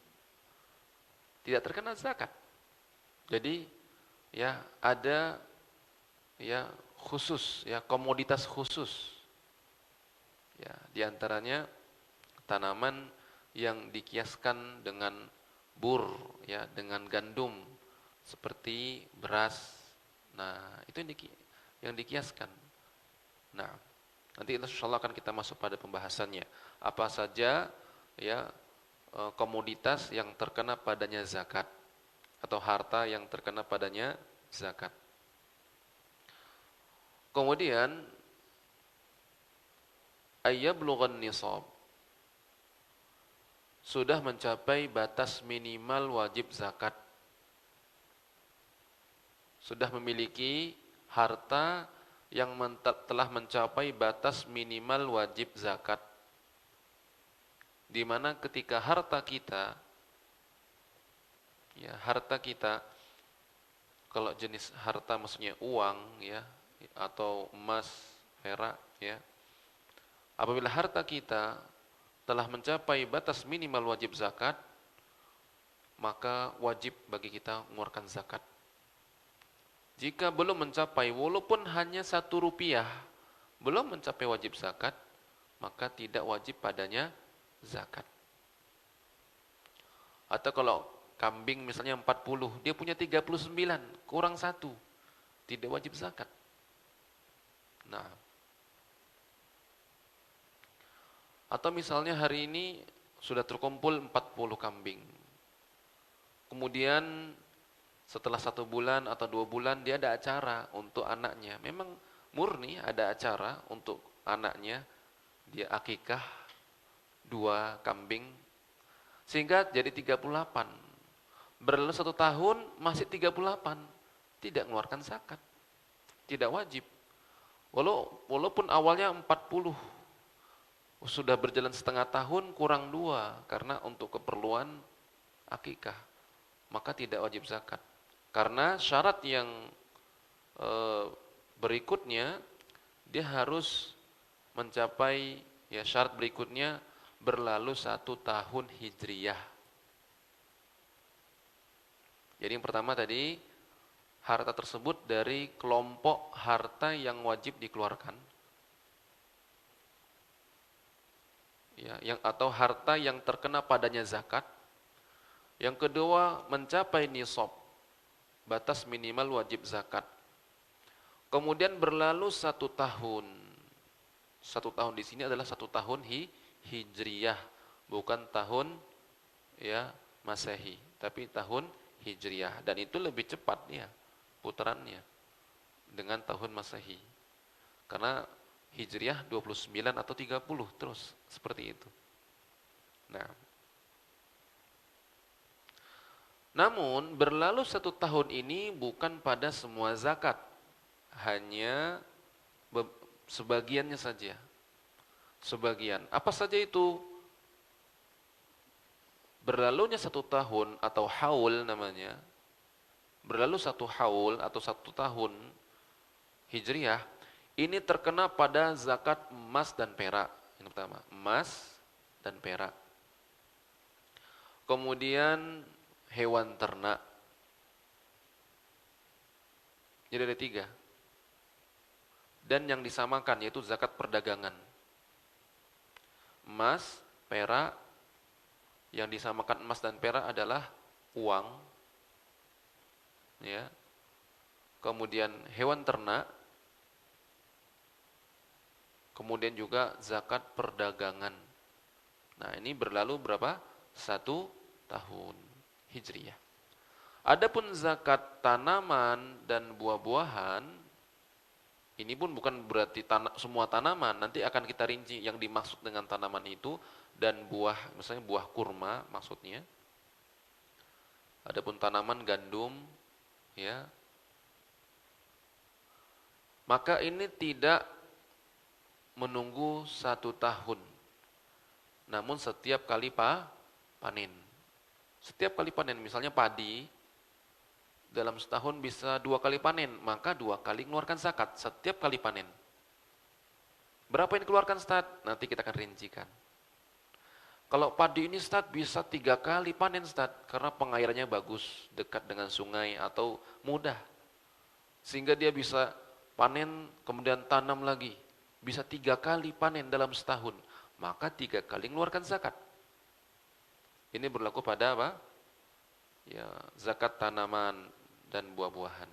tidak terkena zakat. Jadi ya ada ya khusus, ya komoditas khusus. Ya, diantaranya tanaman yang dikiaskan dengan bur, ya, dengan gandum seperti beras. Nah, itu yang dikiaskan. Nah, nanti insyaallah akan kita masuk pada pembahasannya. Apa saja ya komoditas yang terkena padanya zakat. atau harta yang terkena padanya zakat. Kemudian ayyablughan nisab, sudah mencapai batas minimal wajib zakat. Sudah memiliki harta yang telah mencapai batas minimal wajib zakat. Di mana ketika harta kita, ya harta kita, kalau jenis harta maksudnya uang, ya, atau emas, perak, ya. Apabila harta kita telah mencapai batas minimal wajib zakat, maka wajib bagi kita mengeluarkan zakat. Jika belum mencapai, walaupun hanya 1 rupiah, belum mencapai wajib zakat, maka tidak wajib padanya zakat. Atau kalau kambing misalnya 40, dia punya 39, kurang 1, tidak wajib zakat. Nah, atau misalnya hari ini sudah terkumpul 40 kambing. Kemudian setelah 1 bulan atau 2 bulan dia ada acara untuk anaknya. Memang murni ada acara untuk anaknya. Dia akikah 2 kambing. Sehingga jadi 38. Berlalu 1 tahun masih 38. Tidak mengeluarkan zakat. Tidak wajib. Walaupun awalnya 40. Sudah berjalan setengah tahun kurang 2. Karena untuk keperluan akikah. Maka tidak wajib zakat. Karena syarat yang berikutnya, dia harus mencapai, ya syarat berikutnya berlalu 1 tahun hijriyah. Jadi yang pertama tadi, harta tersebut dari kelompok harta yang wajib dikeluarkan, ya, atau harta yang terkena padanya zakat. Yang kedua, mencapai nisab, batas minimal wajib zakat. Kemudian berlalu 1 tahun. 1 tahun di sini adalah 1 tahun hijriyah, bukan tahun, ya Masehi, tapi tahun hijriyah. Dan itu lebih cepat ya putarannya dengan tahun Masehi. Karena hijriyah 29 atau 30 terus seperti itu. Nah, namun berlalu 1 tahun ini bukan pada semua zakat, hanya sebagiannya saja. Sebagian. Apa saja itu? Berlalunya 1 tahun atau haul namanya. Berlalu 1 haul atau 1 tahun hijriyah, ini terkena pada zakat emas dan perak. Yang pertama, emas dan perak. Kemudian hewan ternak. Jadi ada 3. Dan yang disamakan yaitu zakat perdagangan. Emas, perak, yang disamakan emas dan perak adalah uang. Ya. Kemudian hewan ternak. Kemudian juga zakat perdagangan. Nah, ini berlalu berapa? 1 tahun hijriyah. Adapun zakat tanaman dan buah-buahan, ini pun bukan berarti semua tanaman, nanti akan kita rinci yang dimaksud dengan tanaman itu, dan buah, misalnya buah kurma maksudnya. Adapun tanaman gandum, ya, maka ini tidak menunggu 1 tahun, namun setiap kali panen. Setiap kali panen, misalnya padi, dalam setahun bisa 2 kali panen, maka 2 kali mengeluarkan zakat setiap kali panen. Berapa yang dikeluarkan Ustaz? Nanti kita akan rincikan. Kalau padi ini Ustaz bisa 3 kali panen Ustaz, karena pengairannya bagus, dekat dengan sungai atau mudah. Sehingga dia bisa panen kemudian tanam lagi. Bisa 3 kali panen dalam setahun, maka 3 kali mengeluarkan zakat. Ini berlaku pada apa? Ya, zakat tanaman dan buah-buahan.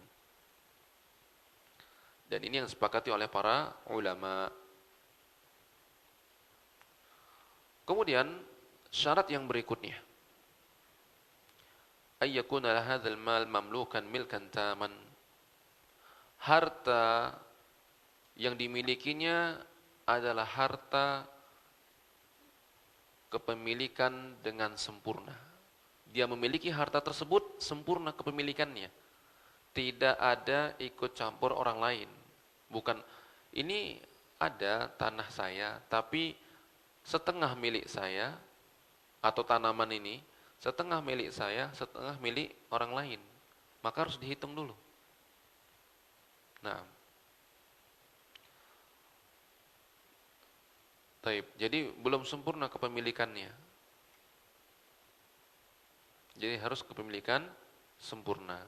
Dan ini yang disepakati oleh para ulama. Kemudian syarat yang berikutnya, ayyakuna hadzal mal mamlukan milkan taman. Harta yang dimilikinya adalah harta kepemilikan dengan sempurna. Dia memiliki harta tersebut sempurna kepemilikannya. Tidak ada ikut campur orang lain. Bukan, ini ada tanah saya, tapi setengah milik saya, atau tanaman ini, setengah milik saya, setengah milik orang lain. Maka harus dihitung dulu. Nah, taib. Jadi belum sempurna kepemilikannya. Jadi harus kepemilikan sempurna.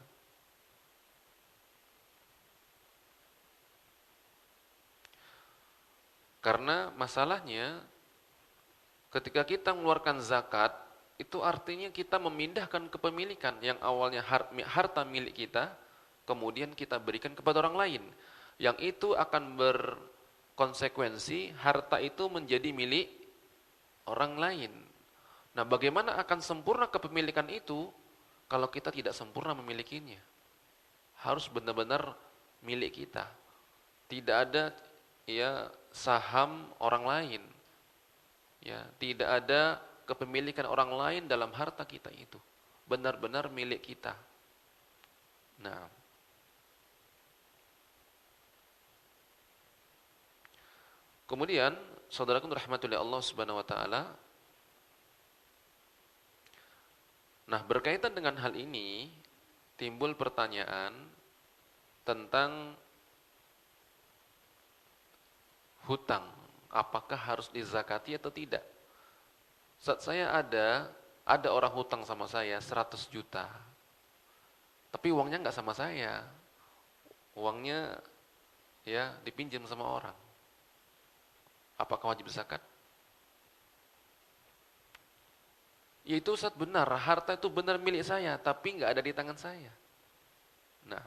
Karena masalahnya ketika kita mengeluarkan zakat, itu artinya kita memindahkan kepemilikan yang awalnya harta milik kita, kemudian kita berikan kepada orang lain. Yang itu akan berkonsekuensi harta itu menjadi milik orang lain. Nah, bagaimana akan sempurna kepemilikan itu kalau kita tidak sempurna memilikinya? Harus benar-benar milik kita. Tidak ada ya saham orang lain. Ya, tidak ada kepemilikan orang lain dalam harta kita itu. Benar-benar milik kita. Nah, kemudian saudaraku rahmatullahi Allah Subhanahu wa taala. Nah, berkaitan dengan hal ini timbul pertanyaan tentang hutang, apakah harus dizakati atau tidak? Saat saya ada orang hutang sama saya 100 juta. Tapi uangnya nggak sama saya. Uangnya ya dipinjam sama orang. Apakah wajib zakat? Yaitu Ustaz benar, harta itu benar milik saya, tapi nggak ada di tangan saya. Nah,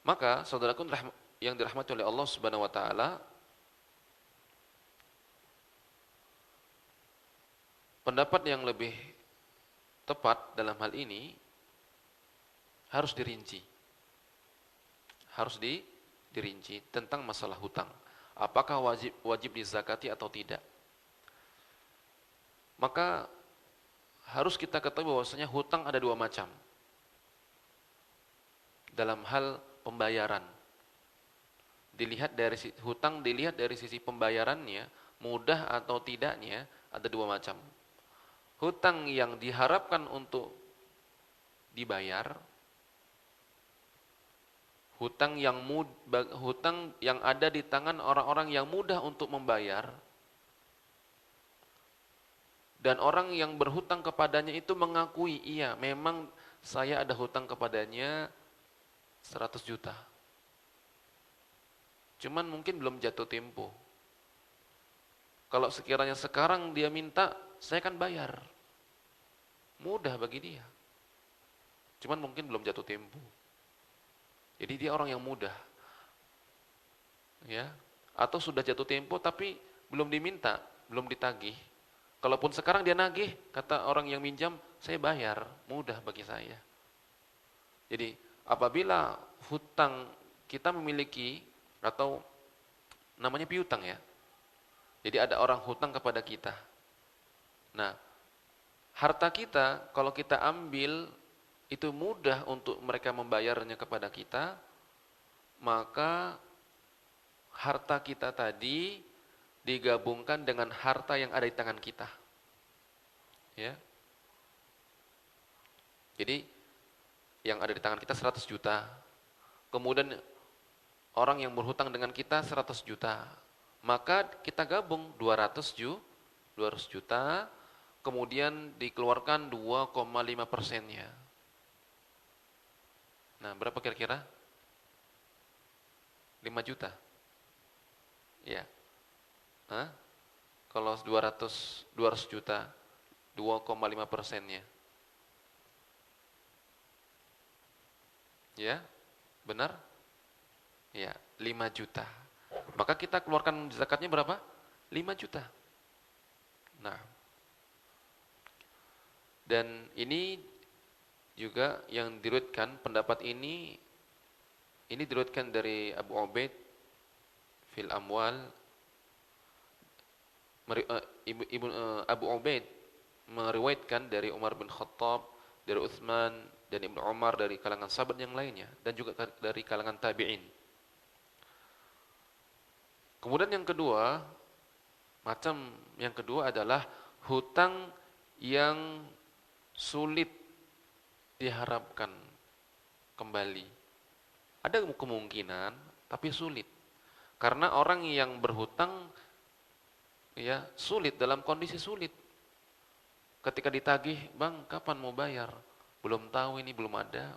maka saudaraku yang dirahmati oleh Allah Subhanahu wa taala, pendapat yang lebih tepat dalam hal ini harus dirinci. Harus dirinci tentang masalah hutang. Apakah wajib dizakati atau tidak? Maka harus kita ketahui bahwasanya hutang ada dua macam. Dalam hal pembayaran. Hutang dilihat dari sisi pembayarannya, mudah atau tidaknya, ada dua macam. Hutang yang diharapkan untuk dibayar, hutang yang ada di tangan orang-orang yang mudah untuk membayar, dan orang yang berhutang kepadanya itu mengakui, iya memang saya ada hutang kepadanya 100 juta. Cuman mungkin belum jatuh tempo. Kalau sekiranya sekarang dia minta, saya akan bayar. Mudah bagi dia. Cuman mungkin belum jatuh tempo. Jadi dia orang yang mudah. Ya, atau sudah jatuh tempo tapi belum diminta, belum ditagih. Kalaupun sekarang dia nagih, kata orang yang minjam, saya bayar, mudah bagi saya. Jadi apabila hutang kita memiliki, atau namanya piutang ya. Jadi ada orang hutang kepada kita. Nah, harta kita kalau kita ambil itu mudah untuk mereka membayarnya kepada kita, maka harta kita tadi digabungkan dengan harta yang ada di tangan kita. Ya. Jadi yang ada di tangan kita 100 juta. Kemudian orang yang berhutang dengan kita 100 juta. Maka kita gabung 200 juta, kemudian dikeluarkan 2,5%-nya. Nah, berapa kira-kira? 5 juta. Ya. Hah? Kalau 200 juta, 2,5%-nya. Ya, benar? Ya, 5 juta. Maka kita keluarkan zakatnya berapa? 5 juta. Nah, Dan ini juga yang diriwayatkan, pendapat ini diriwayatkan dari Abu Ubaid fil Amwal. Abu Ubaid meriwayatkan dari Umar bin Khattab, dari Utsman dan Ibnu Umar, dari kalangan sahabat yang lainnya, dan juga dari kalangan tabi'in. Kemudian yang kedua, macam yang kedua adalah hutang yang sulit diharapkan kembali. Ada kemungkinan, tapi sulit. Karena orang yang berhutang ya sulit, dalam kondisi sulit. Ketika ditagih, "Bang, kapan mau bayar?" "Belum tahu, ini belum ada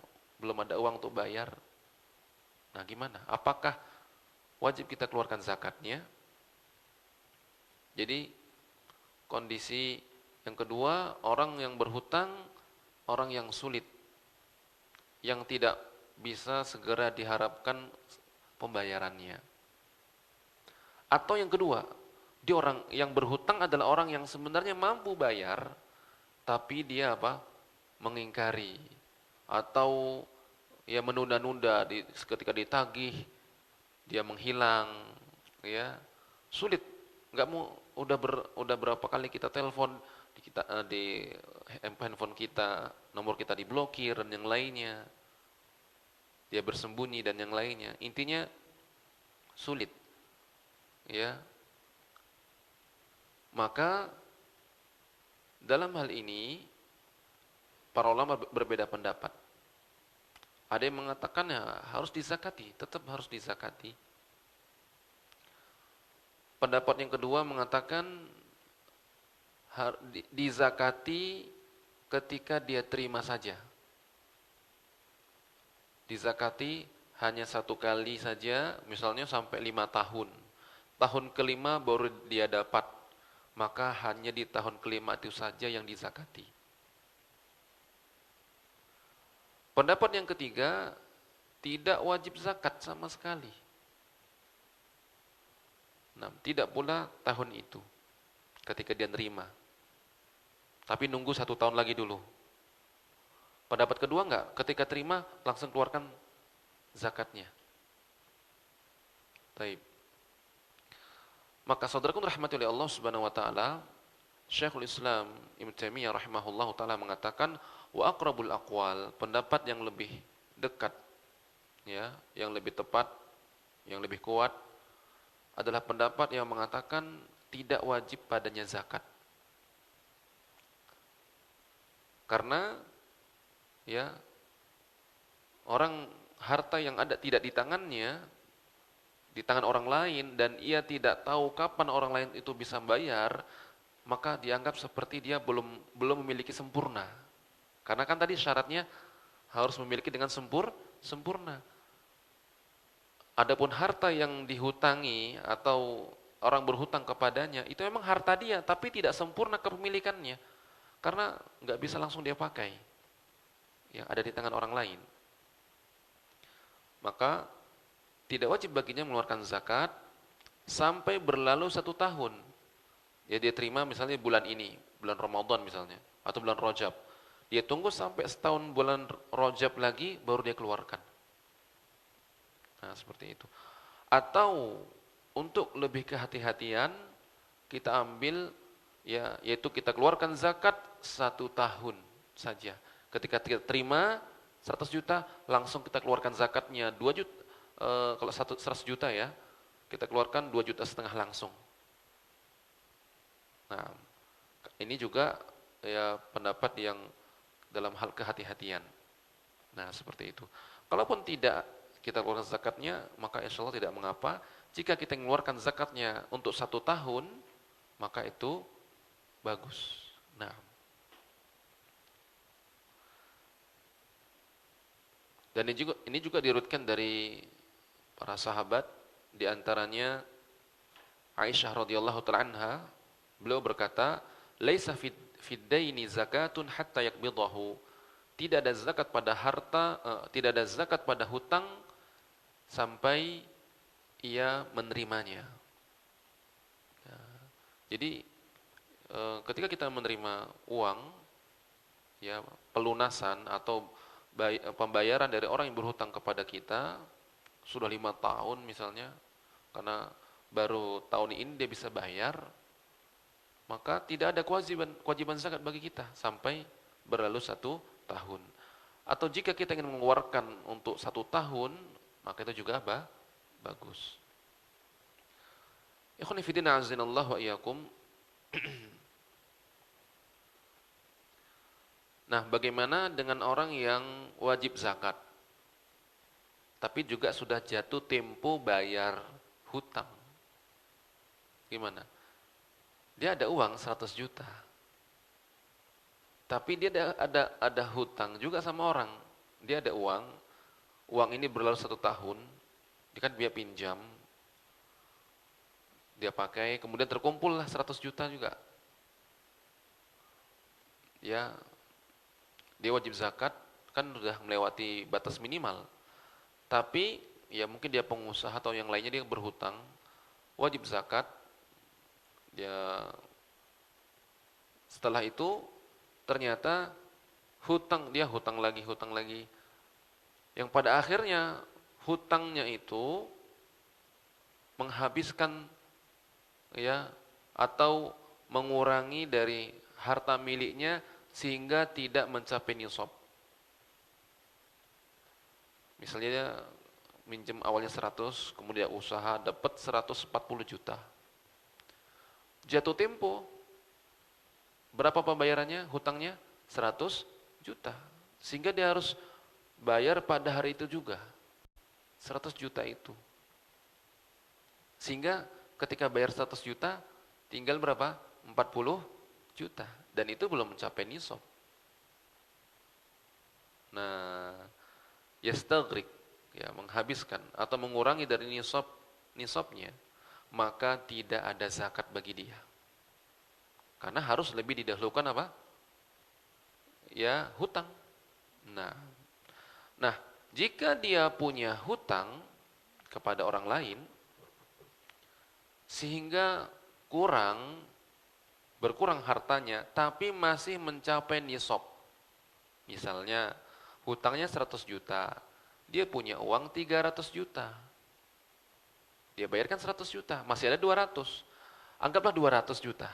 uang untuk bayar." Nah, gimana? Apakah wajib kita keluarkan zakatnya? Jadi kondisi yang kedua, orang yang berhutang, orang yang sulit, yang tidak bisa segera diharapkan pembayarannya. Atau yang kedua, dia orang yang berhutang adalah orang yang sebenarnya mampu bayar, tapi dia apa? Mengingkari atau ya menunda-nunda, ketika ditagih dia menghilang, ya sulit. Nggak mau, udah berapa kali kita telepon, di handphone kita nomor kita diblokir dan yang lainnya, dia bersembunyi dan yang lainnya. Intinya sulit, ya. Maka dalam hal ini para ulama berbeda pendapat. Ada yang mengatakan ya harus dizakati, tetap harus dizakati. Pendapat yang kedua mengatakan dizakati ketika dia terima saja. Dizakati hanya satu kali saja, misalnya sampai 5 tahun. Tahun kelima baru dia dapat, maka hanya di tahun kelima itu saja yang dizakati. Pendapat yang ketiga, tidak wajib zakat sama sekali. Nah, tidak pula tahun itu ketika dia nerima, tapi nunggu 1 tahun lagi dulu. Pendapat kedua enggak, ketika terima langsung keluarkan zakatnya. Baik. Maka saudaraku rahmati oleh Allah Subhanahu wa taala, Syekhul Islam Ibnu Taimiyah rahimahullahu taala mengatakan, wa aqrabul aqwal, pendapat yang lebih dekat, ya, yang lebih tepat, yang lebih kuat adalah pendapat yang mengatakan tidak wajib padanya zakat. Karena ya orang harta yang ada tidak di tangannya, di tangan orang lain, dan ia tidak tahu kapan orang lain itu bisa bayar, maka dianggap seperti dia belum memiliki sempurna. Karena kan tadi syaratnya harus memiliki dengan sempurna. Adapun harta yang dihutangi atau orang berhutang kepadanya, itu memang harta dia, tapi tidak sempurna kepemilikannya. Karena nggak bisa langsung dia pakai. Ya, ada di tangan orang lain. Maka tidak wajib baginya mengeluarkan zakat sampai berlalu 1 tahun. Ya, dia terima misalnya bulan ini, bulan Ramadan misalnya, atau bulan Rajab. Dia tunggu sampai setahun bulan Rajab lagi, baru dia keluarkan. Nah, seperti itu. Atau untuk lebih kehati-hatian, kita ambil ya, yaitu kita keluarkan zakat 1 tahun saja. Ketika kita terima 100 juta, langsung kita keluarkan zakatnya 2 juta. Kalau 100 juta ya, kita keluarkan 2,5 juta langsung. Nah, ini juga ya pendapat yang dalam hal kehati-hatian. Nah, seperti itu. Kalaupun tidak kita keluarkan zakatnya, maka insya Allah tidak mengapa. Jika kita mengeluarkan zakatnya untuk 1 tahun, maka itu bagus. Nah, dan ini juga diriwayatkan dari para sahabat, di antaranya Aisyah radhiyallahu taala anha, beliau berkata, "Laisa fid daini zakatun hatta yaqbidahu." Tidak ada zakat pada harta, tidak ada zakat pada hutang sampai ia menerimanya. Ya. Jadi ketika kita menerima uang, ya pelunasan atau pembayaran dari orang yang berhutang kepada kita sudah 5 tahun misalnya, karena baru tahun ini dia bisa bayar, maka tidak ada kewajiban zakat bagi kita sampai berlalu 1 tahun. Atau jika kita ingin mengeluarkan untuk 1 tahun, maka itu juga bagus. Ikhwan fillah azinallahu wa iyyakum. Nah, bagaimana dengan orang yang wajib zakat, tapi juga sudah jatuh tempo bayar hutang? Gimana? Dia ada uang 100 juta, tapi dia ada hutang juga sama orang. Dia ada uang ini berlalu 1 tahun, dia kan dia pinjam, dia pakai, kemudian terkumpullah 100 juta juga. Ya, dia wajib zakat, kan sudah melewati batas minimal. Tapi ya mungkin dia pengusaha atau yang lainnya dia berhutang, wajib zakat. Dia setelah itu ternyata hutang lagi. Yang pada akhirnya hutangnya itu menghabiskan ya atau mengurangi dari harta miliknya sehingga tidak mencapai nisab. Misalnya dia minjem awalnya 100, kemudian usaha dapat 140 juta. Jatuh tempo, berapa pembayarannya? Hutangnya 100 juta. Sehingga dia harus bayar pada hari itu juga 100 juta itu. Sehingga ketika bayar 100 juta, tinggal berapa? 40 juta. Dan itu belum mencapai nisab. Nah, yastagrik, ya, menghabiskan atau mengurangi dari nisabnya, maka tidak ada zakat bagi dia. Karena harus lebih didahulukan apa? Ya, hutang. Nah, jika dia punya hutang kepada orang lain sehingga berkurang hartanya tapi masih mencapai nisab. Misalnya hutangnya 100 juta, dia punya uang 300 juta. Dia bayarkan 100 juta, masih ada 200. Anggaplah 200 juta.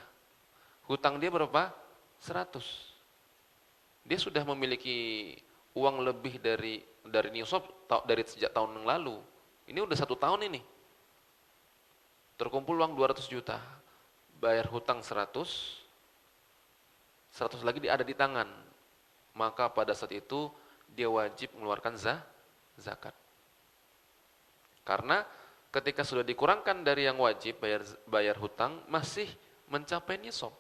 Hutang dia berapa? 100. Dia sudah memiliki uang lebih dari nisab dari sejak tahun yang lalu. Ini udah 1 tahun ini. Terkumpul uang 200 juta. Bayar hutang 100 lagi ada di tangan. Maka pada saat itu dia wajib mengeluarkan zakat. Karena ketika sudah dikurangkan dari yang wajib bayar hutang, masih mencapai nisab.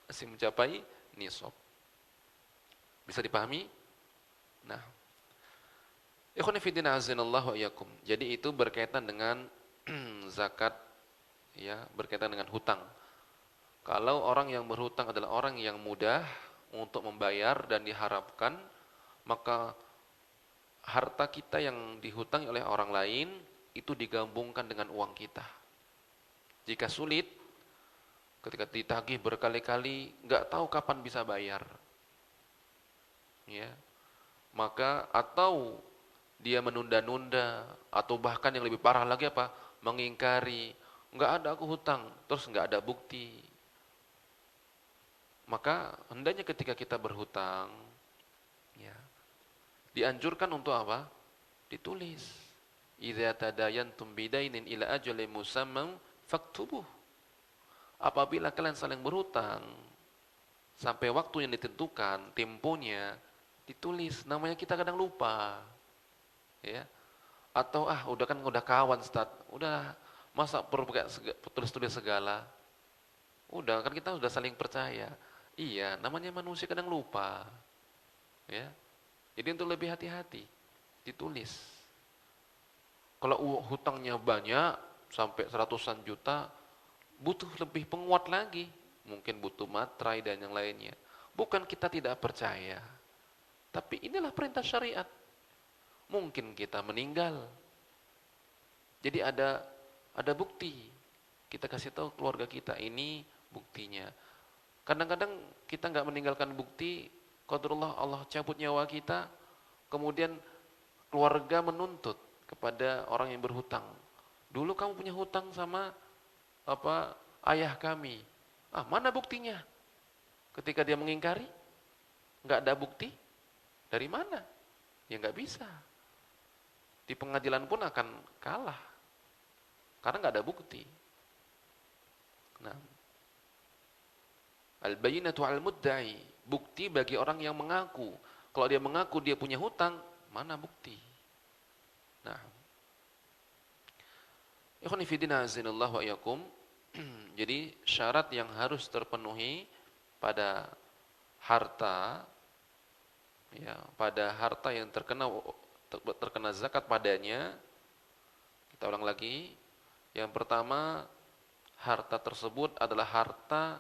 Masih mencapai nisab. Bisa dipahami? Nah, ikhwan fillah azinallahu wa iyyakum. Jadi itu berkaitan dengan zakat, ya, berkaitan dengan hutang. Kalau orang yang berhutang adalah orang yang mudah untuk membayar dan diharapkan, maka harta kita yang dihutangi oleh orang lain itu digabungkan dengan uang kita. Jika sulit, ketika ditagih berkali-kali, nggak tahu kapan bisa bayar, ya, maka atau dia menunda-nunda, atau bahkan yang lebih parah lagi apa? Mengingkari, nggak ada aku hutang, terus nggak ada bukti. Maka hendaknya ketika kita berhutang, ya, dianjurkan untuk apa? Ditulis. Idza tadayantum bidainin ila ajalin musamman faktubuh. Apabila kalian saling berhutang sampai waktu yang ditentukan, temponya, ditulis. Namanya kita kadang lupa. Ya. Atau udah kawan, Ustaz. Udah, masa perlu tulis-tulis segala? Udah, kan kita udah saling percaya. Iya, namanya manusia kadang lupa. Ya. Jadi untuk lebih hati-hati, ditulis. Kalau hutangnya banyak sampai 100-an juta, butuh lebih penguat lagi. Mungkin butuh materai dan yang lainnya. Bukan kita tidak percaya, tapi inilah perintah syariat. Mungkin kita meninggal. Jadi ada bukti. Kita kasih tahu keluarga kita, ini buktinya. Kadang-kadang kita nggak meninggalkan bukti, qadarullah Allah cabut nyawa kita, kemudian keluarga menuntut kepada orang yang berhutang. Dulu kamu punya hutang sama ayah kami. Mana buktinya? Ketika dia mengingkari, nggak ada bukti, dari mana? Ya nggak bisa. Di pengadilan pun akan kalah, karena nggak ada bukti. Nah, al-bayyinatu 'alal mudda'i, bukti bagi orang yang mengaku. Kalau dia mengaku dia punya hutang, mana bukti? Nah, ikhwan fillah azanillahu wa iyyakum. Jadi syarat yang harus terpenuhi pada harta, ya, pada harta yang terkena zakat padanya, kita ulang lagi. Yang pertama, harta tersebut adalah harta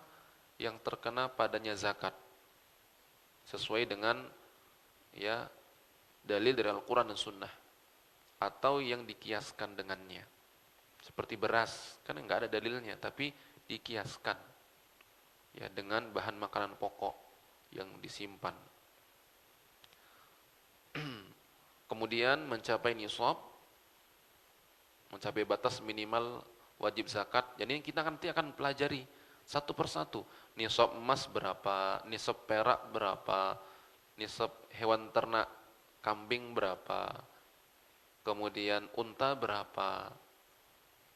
yang terkena padanya zakat sesuai dengan ya dalil dari Al-Qur'an dan Sunnah, atau yang dikiaskan dengannya. Seperti beras, kan enggak ada dalilnya tapi dikiaskan ya dengan bahan makanan pokok yang disimpan. Kemudian mencapai nisab, mencapai batas minimal wajib zakat. Jadi kita nanti akan pelajari satu persatu. Nisab emas berapa, nisab perak berapa, nisab hewan ternak kambing berapa, kemudian unta berapa,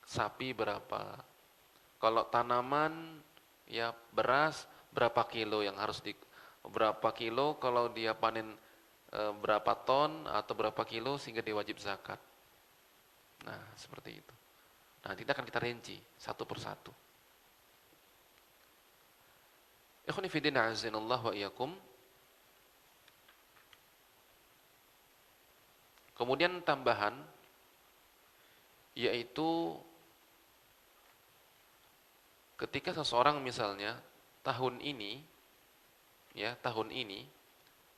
sapi berapa. Kalau tanaman ya beras berapa kilo yang harus berapa kilo kalau dia panen berapa ton atau berapa kilo sehingga dia wajib zakat. Nah, seperti itu. Nanti kita rinci satu persatu. Ikhwani fi din a'azinallahu wa iyyakum. Kemudian tambahan yaitu ketika seseorang misalnya tahun ini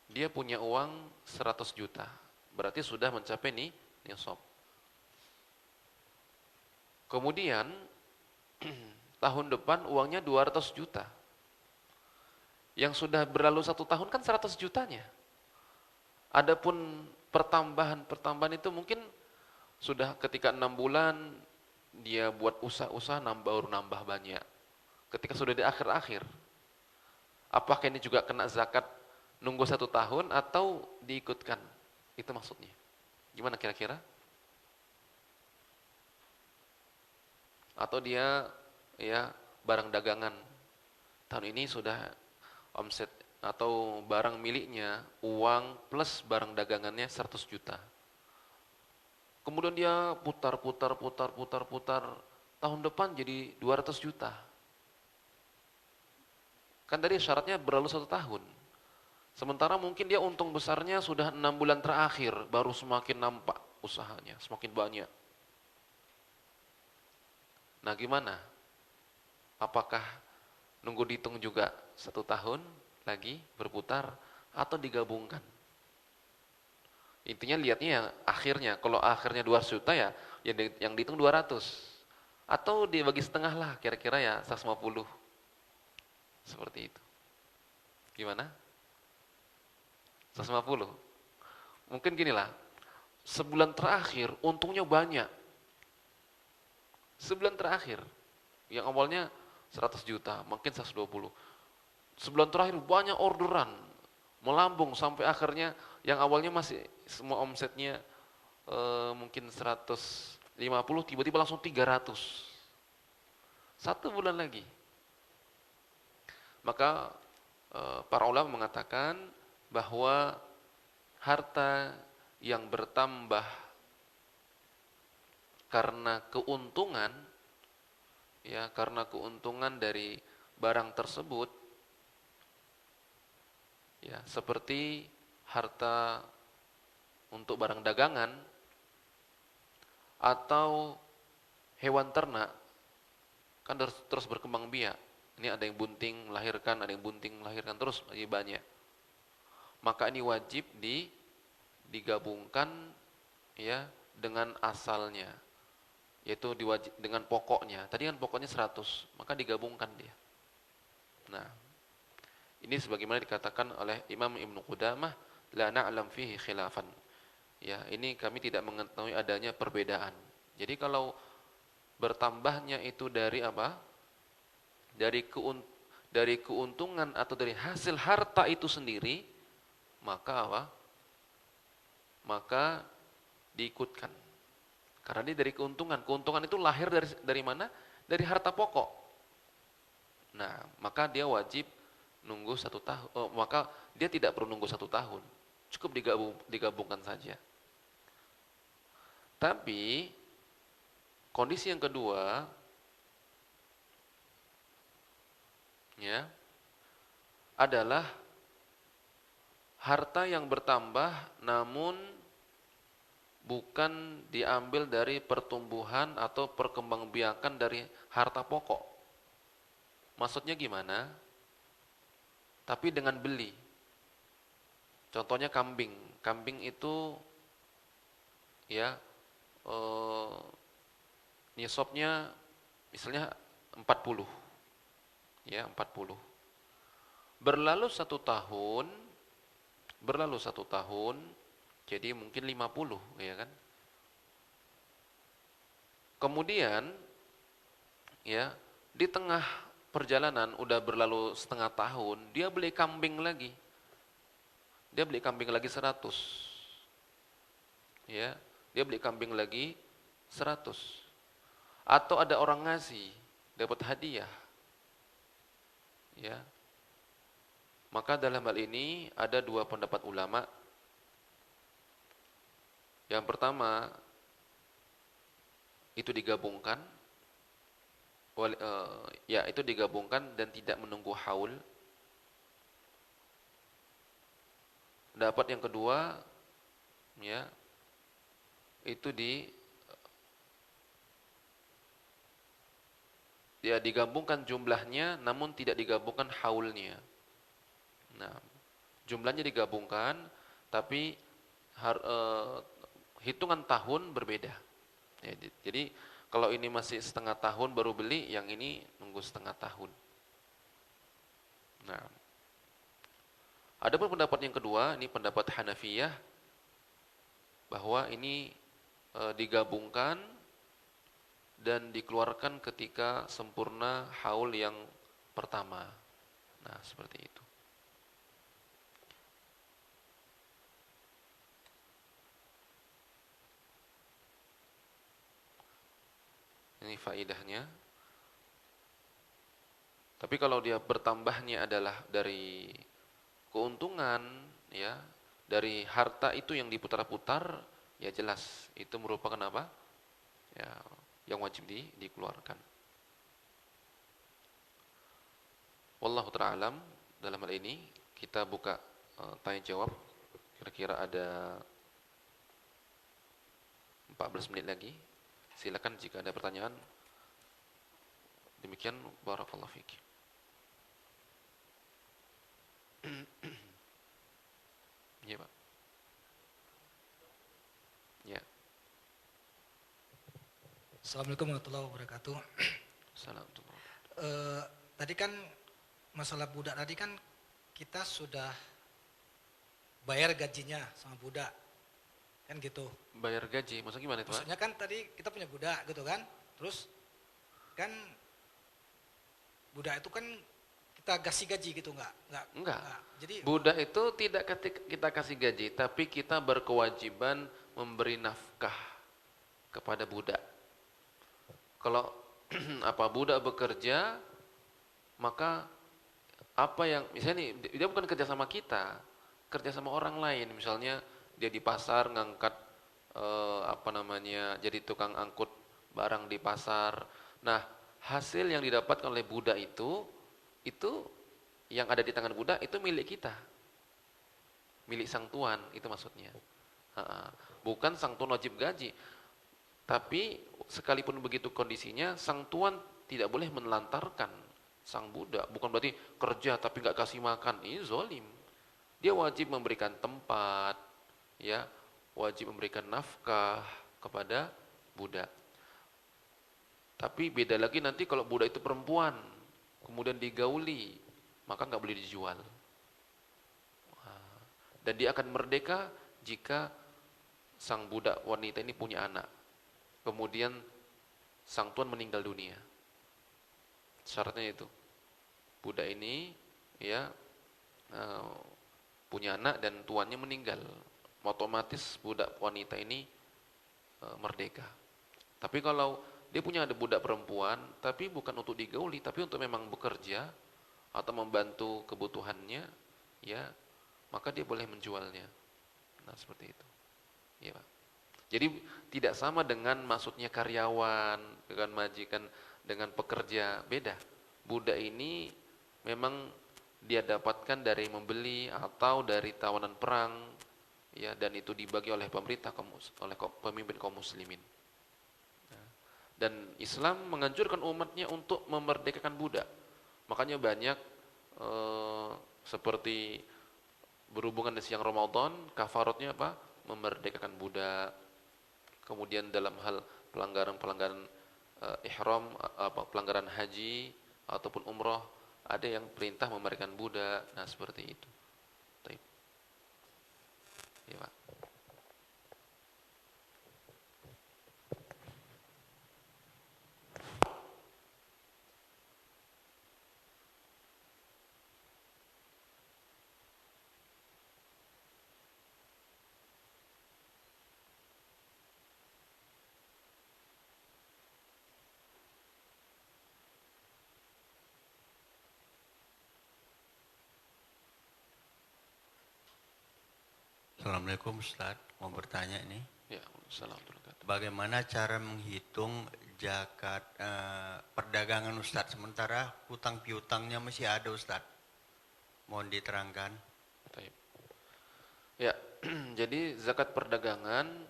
dia punya uang 100 juta, berarti sudah mencapai nisab. Kemudian tahun depan uangnya 200 juta. Yang sudah berlalu 1 tahun kan 100 jutanya. Adapun pertambahan itu mungkin sudah ketika 6 bulan dia buat usaha baru nambah banyak. Ketika sudah di akhir-akhir, apakah ini juga kena zakat nunggu 1 tahun atau diikutkan? Itu maksudnya. Gimana kira-kira? Atau dia ya barang dagangan tahun ini sudah omset atau barang miliknya uang plus barang dagangannya 100 juta. Kemudian dia putar tahun depan jadi 200 juta. Kan tadi syaratnya berlalu 1 tahun. Sementara mungkin dia untung besarnya sudah 6 bulan terakhir baru semakin nampak usahanya, semakin banyak. Nah, gimana? Apakah nunggu dihitung juga 1 tahun lagi berputar atau digabungkan? Intinya lihatnya yang akhirnya. Kalau akhirnya 200 juta ya yang dihitung 200. Atau dibagi setengah lah, kira-kira ya 150. Seperti itu. Gimana? 150. Mungkin ginilah. Sebulan terakhir untungnya banyak. Sebulan terakhir yang awalnya 100 juta, mungkin 120. Sebulan terakhir banyak orderan, melambung sampai akhirnya yang awalnya masih semua omsetnya mungkin 150, tiba-tiba langsung 300. 1 bulan lagi. Maka para ulama mengatakan bahwa harta yang bertambah karena keuntungan dari barang tersebut ya, seperti harta untuk barang dagangan atau hewan ternak kan terus berkembang biak. Ini ada yang bunting melahirkan, ada yang bunting melahirkan, terus lagi banyak. Maka ini wajib digabungkan ya dengan asalnya, yaitu dengan pokoknya. Tadi kan pokoknya 100, maka digabungkan dia. Nah, Ini sebagaimana dikatakan oleh Imam Ibnu Qudamah, la na'lam fihi khilafan. Ya, ini kami tidak mengetahui adanya perbedaan. Jadi kalau bertambahnya itu dari apa? Dari keuntungan atau dari hasil harta itu sendiri, maka apa? Maka diikutkan. Karena ini dari keuntungan. Keuntungan itu lahir dari mana? Dari harta pokok. Nah, maka dia wajib nunggu 1 tahun. Maka dia tidak perlu nunggu 1 tahun. Cukup digabungkan saja. Tapi kondisi yang kedua, ya, adalah harta yang bertambah namun bukan diambil dari pertumbuhan atau perkembangbiakan dari harta pokok. Maksudnya gimana? Tapi dengan beli. Contohnya kambing. Kambing itu ya nisabnya misalnya 40. Ya, 40. Berlalu 1 tahun, jadi mungkin 50, ya kan? Kemudian ya, di tengah perjalanan udah berlalu setengah tahun, dia beli kambing lagi. Dia beli kambing lagi 100. Ya, dia beli kambing lagi 100. Atau ada orang ngasih, dapat hadiah. Ya. Maka dalam hal ini ada 2 pendapat ulama. Yang pertama, itu digabungkan, itu digabungkan dan tidak menunggu haul. Pendapat yang kedua, ya, itu digabungkan jumlahnya, namun tidak digabungkan haulnya. Nah, jumlahnya digabungkan, tapi hitungan tahun berbeda. Ya, jadi kalau ini masih setengah tahun baru beli, yang ini nunggu setengah tahun. Nah, adapun pendapat yang kedua, ini pendapat Hanafiyah, bahwa ini digabungkan dan dikeluarkan ketika sempurna haul yang pertama. Nah, seperti itu. Ini faidahnya. Tapi kalau dia bertambahnya adalah dari keuntungan, ya, dari harta itu yang diputar-putar, ya jelas itu merupakan apa? Ya, yang wajib dikeluarkan. Wallahu ta'ala alam. Dalam hal ini kita buka tanya jawab. Kira-kira ada 14 menit lagi. Silakan jika ada pertanyaan. Demikian, barakallahu fiik. Ya, Pak. Ya. Assalamualaikum warahmatullahi wabarakatuh. Assalamualaikum. Tadi kan masalah budak tadi kan kita sudah bayar gajinya sama budak, kan gitu. Bayar gaji, maksudnya gimana itu, Pak? Maksudnya kan tadi kita punya budak gitu kan, terus kan budak itu kan kita kasih gaji gitu Enggak. Jadi Budak itu tidak kita kasih gaji, tapi kita berkewajiban memberi nafkah kepada budak. Kalau budak bekerja, maka apa yang misalnya nih, dia bukan kerja sama kita, kerja sama orang lain. Misalnya dia di pasar ngangkat jadi tukang angkut barang di pasar. Nah, hasil yang didapatkan oleh budak itu yang ada di tangan budak itu milik kita, milik sang tuan, itu maksudnya. Bukan sang tuan wajib gaji, tapi sekalipun begitu kondisinya, sang tuan tidak boleh menelantarkan sang budak. Bukan berarti kerja tapi nggak kasih makan, ini zolim. Dia wajib memberikan tempat, ya, wajib memberikan nafkah kepada budak. Tapi beda lagi nanti kalau budak itu perempuan, kemudian digauli, maka nggak boleh dijual. Dan dia akan merdeka jika sang budak wanita ini punya anak. Kemudian sang tuan meninggal dunia. Syaratnya itu. Budak ini ya punya anak dan tuannya meninggal. Otomatis budak wanita ini merdeka. Tapi kalau dia punya ada budak perempuan, tapi bukan untuk digauli, tapi untuk memang bekerja atau membantu kebutuhannya, ya, maka dia boleh menjualnya. Nah, seperti itu. Ya, Pak. Jadi tidak sama dengan maksudnya karyawan, dengan majikan, dengan pekerja, beda. Budak ini memang dia dapatkan dari membeli atau dari tawanan perang, ya, dan itu dibagi oleh pemerintah, oleh pemimpin kaum muslimin. Dan Islam menganjurkan umatnya untuk memerdekakan budak. Makanya banyak seperti berhubungan dengan siang Ramadan, kafaratnya apa? Memerdekakan budak. Kemudian dalam hal pelanggaran-pelanggaran ihram, pelanggaran haji ataupun umroh, ada yang perintah memerdekakan budak. Nah, seperti itu. Baik. Ya, Pak. Assalamualaikum Ustaz, mau bertanya ini. Ya, assalamualaikum. Bagaimana cara menghitung zakat perdagangan Ustaz, sementara hutang piutangnya masih ada Ustaz? Mohon diterangkan. Baik. Ya, jadi zakat perdagangan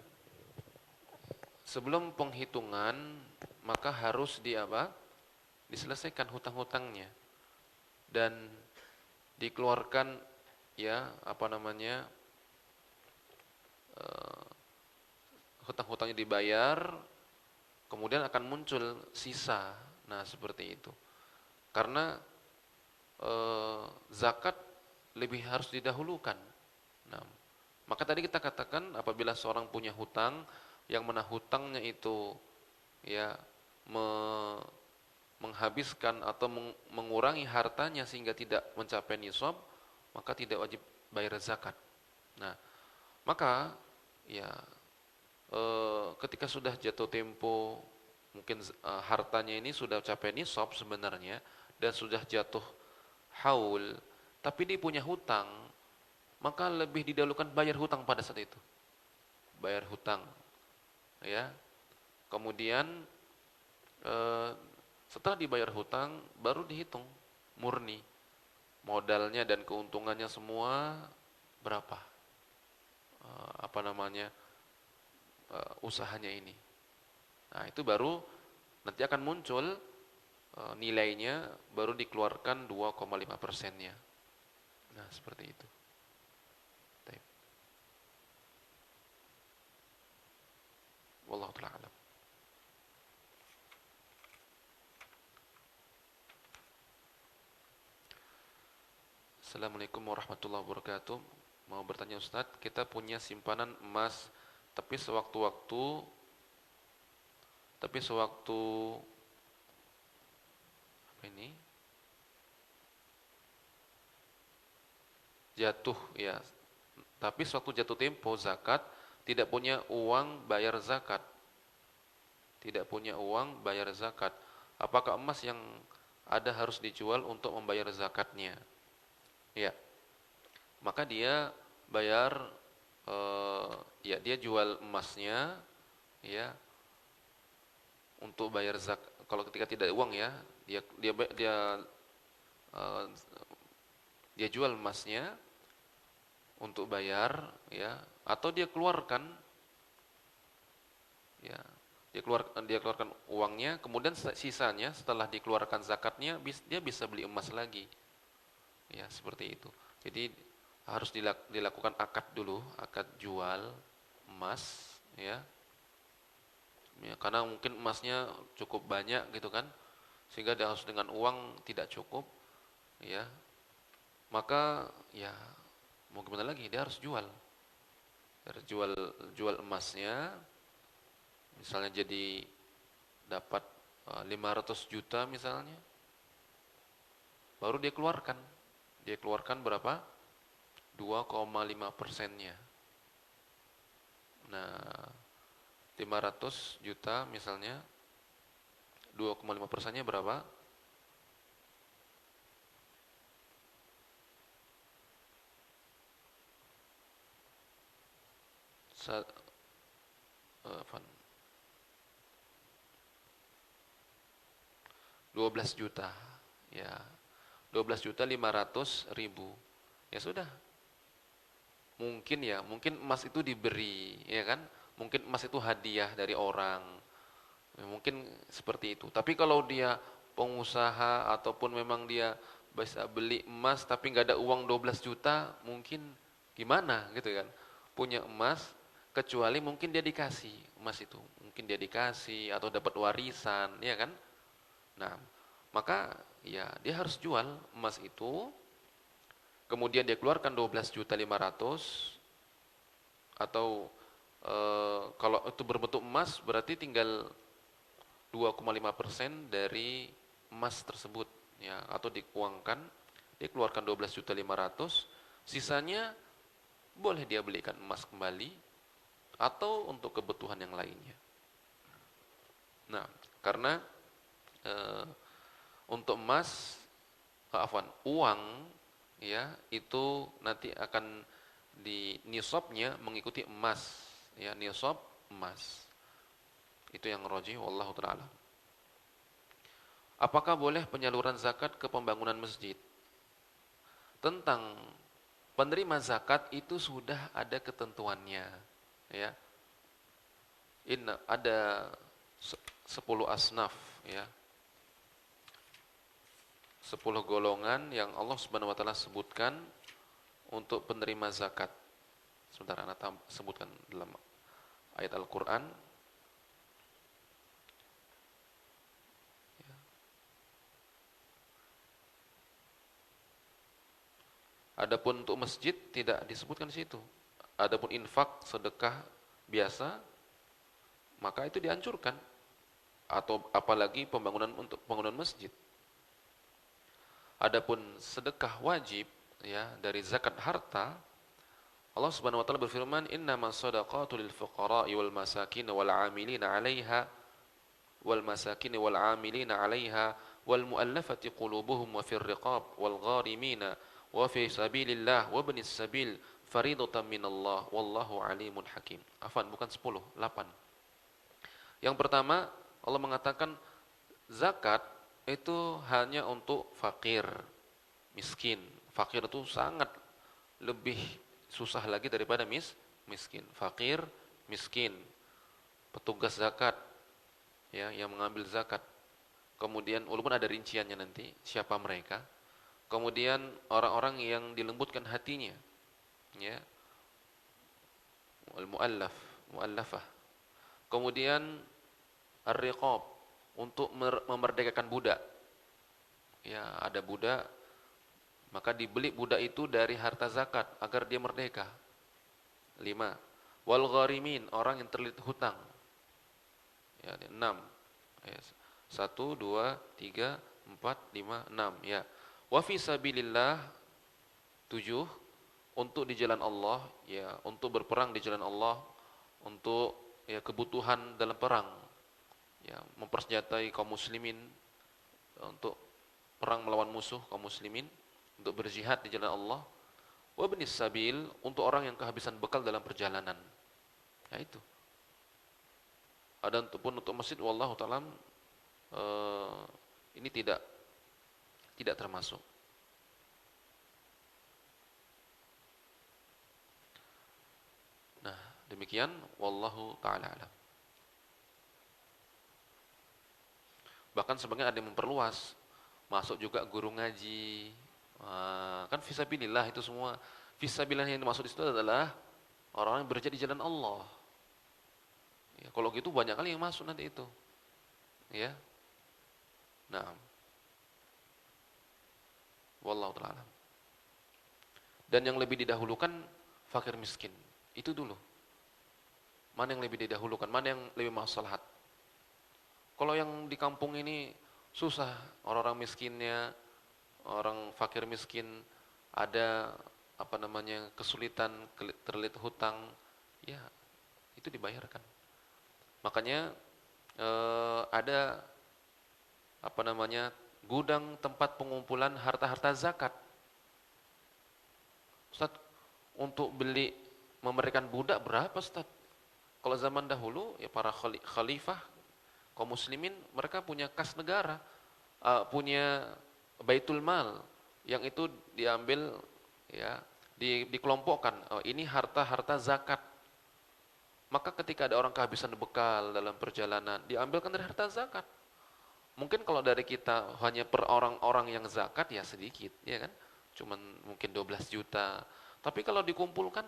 sebelum penghitungan maka harus diselesaikan hutang-hutangnya dan dikeluarkan hutang-hutangnya dibayar, kemudian akan muncul sisa. Nah, seperti itu. Karena zakat lebih harus didahulukan. Nah, maka tadi kita katakan apabila seorang punya hutang, yang mana hutangnya itu ya menghabiskan atau mengurangi hartanya sehingga tidak mencapai nisab, maka tidak wajib bayar zakat. Nah, maka ya ketika sudah jatuh tempo, mungkin hartanya ini sudah capai nisab sebenarnya dan sudah jatuh haul, tapi dia punya hutang, maka lebih didahulukan bayar hutang pada saat itu. Bayar hutang, ya. Kemudian setelah dibayar hutang, baru dihitung murni modalnya dan keuntungannya semua berapa, usahanya ini. Nah, itu baru nanti akan muncul nilainya, baru dikeluarkan 2,5%-nya. Nah, seperti itu. Baik. Wallahu ta'ala alam. Assalamualaikum warahmatullahi wabarakatuh. Mau bertanya Ustadz, kita punya simpanan emas, tapi sewaktu jatuh ya. Tapi sewaktu jatuh tempo zakat, tidak punya uang bayar zakat. Tidak punya uang bayar zakat. Apakah emas yang ada harus dijual untuk membayar zakatnya? Ya. Maka dia bayar dia jual emasnya ya untuk bayar zakat. Kalau ketika tidak ada uang ya, dia jual emasnya untuk bayar ya, atau dia keluarkan ya, dia keluarkan uangnya, kemudian sisanya setelah dikeluarkan zakatnya dia bisa beli emas lagi. Ya, seperti itu. Jadi harus dilakukan akad dulu, akad jual emas ya. Ya, karena mungkin emasnya cukup banyak gitu kan, sehingga dia harus dengan uang tidak cukup ya. maka ya mau gimana lagi, dia harus jual. Dia harus jual emasnya, misalnya jadi dapat 500 juta misalnya, baru dia keluarkan. Dia keluarkan berapa? 2,5%-nya. Nah, 500 juta misalnya, 2,5%-nya berapa? Fan. 12 juta. Ya. 12 juta 500 ribu. Ya sudah. Mungkin emas itu diberi, ya kan? Mungkin emas itu hadiah dari orang. Ya, mungkin seperti itu. Tapi kalau dia pengusaha ataupun memang dia bisa beli emas tapi nggak ada uang 12 juta, mungkin gimana gitu kan? Punya emas, kecuali mungkin dia dikasih emas itu. Mungkin dia dikasih atau dapat warisan, ya kan? Nah, maka ya dia harus jual emas itu. Kemudian dia keluarkan 12.500.000, atau kalau itu berbentuk emas berarti tinggal 2,5% dari emas tersebut, ya, atau dikuangkan, dia keluarkan 12.500.000, sisanya boleh dia belikan emas kembali atau untuk kebutuhan yang lainnya. Nah, karena untuk emas, uang, ya, itu nanti akan di nisabnya mengikuti emas, ya, nisab emas. Itu yang rajih wallahu taala. Apakah boleh penyaluran zakat ke pembangunan masjid? Tentang penerima zakat itu sudah ada ketentuannya, ya. Ada 10 asnaf, ya. 10 golongan yang Allah Subhanahu wa taala sebutkan untuk penerima zakat. Sebentar, Anda sebutkan dalam ayat Al-Qur'an. Ya. Adapun untuk masjid tidak disebutkan di situ. Adapun infak, sedekah biasa, maka itu dianjurkan. Atau apalagi pembangunan untuk pembangunan masjid. Adapun sedekah wajib, ya, dari zakat harta, Allah Subhanahu wa taala berfirman, "Innamas shadaqatu lil fuqara'i wal masakin wal 'amilina 'alaiha wal masakin wal 'amilina 'alaiha wal mu'allafati qulubuhum wa fir riqab wal gharimina wa fi sabilillah wa ibnis sabil faridatan minallah wallahu 'alimun hakim." Afwan, bukan 10, 8. Yang pertama, Allah mengatakan zakat itu hanya untuk fakir, miskin. Fakir itu sangat lebih susah lagi daripada miskin. Fakir, miskin, petugas zakat, ya, yang mengambil zakat. Kemudian walaupun ada rinciannya nanti siapa mereka. Kemudian orang-orang yang dilembutkan hatinya, ya, wal muallafah. Kemudian ar-riqab, untuk memerdekakan budak. Ya, ada budak, maka dibeli budak itu dari harta zakat agar dia merdeka. 5. Wal gharimin, orang yang terlilit hutang. Ya, 6. Ya, 1, 2, 3, 4, 5, 6. Ya. Wa fi sabilillah, 7. Untuk di jalan Allah, ya, untuk berperang di jalan Allah, untuk, ya, kebutuhan dalam perang. Ya, mempersenjatai kaum muslimin untuk perang melawan musuh kaum muslimin, untuk berjihad di jalan Allah. Wa ibnis sabil, untuk orang yang kehabisan bekal dalam perjalanan. Ya, itu. Ada untuk masjid, wallahu ta'ala ini tidak termasuk. Nah, demikian wallahu ta'ala alam. Bahkan sebagian ada yang memperluas, masuk juga guru ngaji. Kan fisabilillah itu semua. Fisabilillah yang dimaksud di situ adalah orang-orang yang bekerja di jalan Allah. Ya, kalau gitu banyak kali yang masuk nanti itu. Ya. Nah. Wallahu ta'ala. Dan yang lebih didahulukan fakir miskin. Itu dulu. Mana yang lebih didahulukan, mana yang lebih maslahat. Kalau yang di kampung ini susah, orang-orang miskinnya, orang fakir miskin, ada kesulitan, terlilit hutang, ya itu dibayarkan. Makanya ada gudang tempat pengumpulan harta-harta zakat. Ustaz, untuk beli memberikan budak berapa Ustaz? Kalau zaman dahulu ya para khalifah kaum muslimin mereka punya kas negara, punya baitul mal yang itu diambil ya dikelompokkan. Ini harta-harta zakat. Maka ketika ada orang kehabisan bekal dalam perjalanan, diambilkan dari harta zakat. Mungkin kalau dari kita hanya per orang-orang yang zakat ya sedikit, ya kan? Cuman mungkin 12 juta. Tapi kalau dikumpulkan,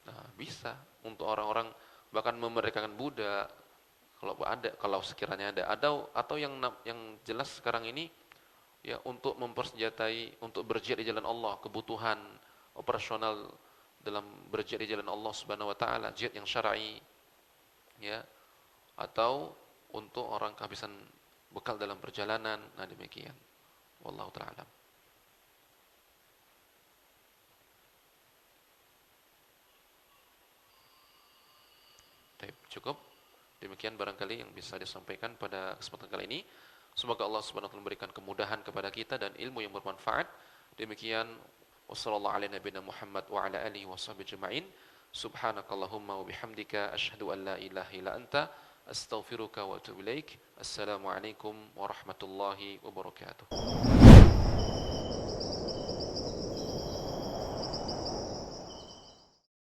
nah bisa untuk orang-orang bahkan memerdekakan budak. Kalau sekiranya ada, atau yang jelas sekarang ini ya untuk mempersenjatai, untuk berjihad di jalan Allah, kebutuhan operasional dalam berjihad di jalan Allah Subhanahu wa taala, jihad yang syar'i, ya, atau untuk orang kehabisan bekal dalam perjalanan. Nah, demikian. Wallahu taala alam. Cukup. Demikian barangkali yang bisa disampaikan pada kesempatan kali ini. Semoga Allah Subhanahu wa taala memberikan kemudahan kepada kita dan ilmu yang bermanfaat. Demikian wassallallahu ala nabiyina Muhammad wa ala alihi washabbihi ajmain. Subhanakallahumma wa bihamdika asyhadu an la ilaha illa anta astaghfiruka wa atubu ilaik. Assalamualaikum warahmatullahi wabarakatuh.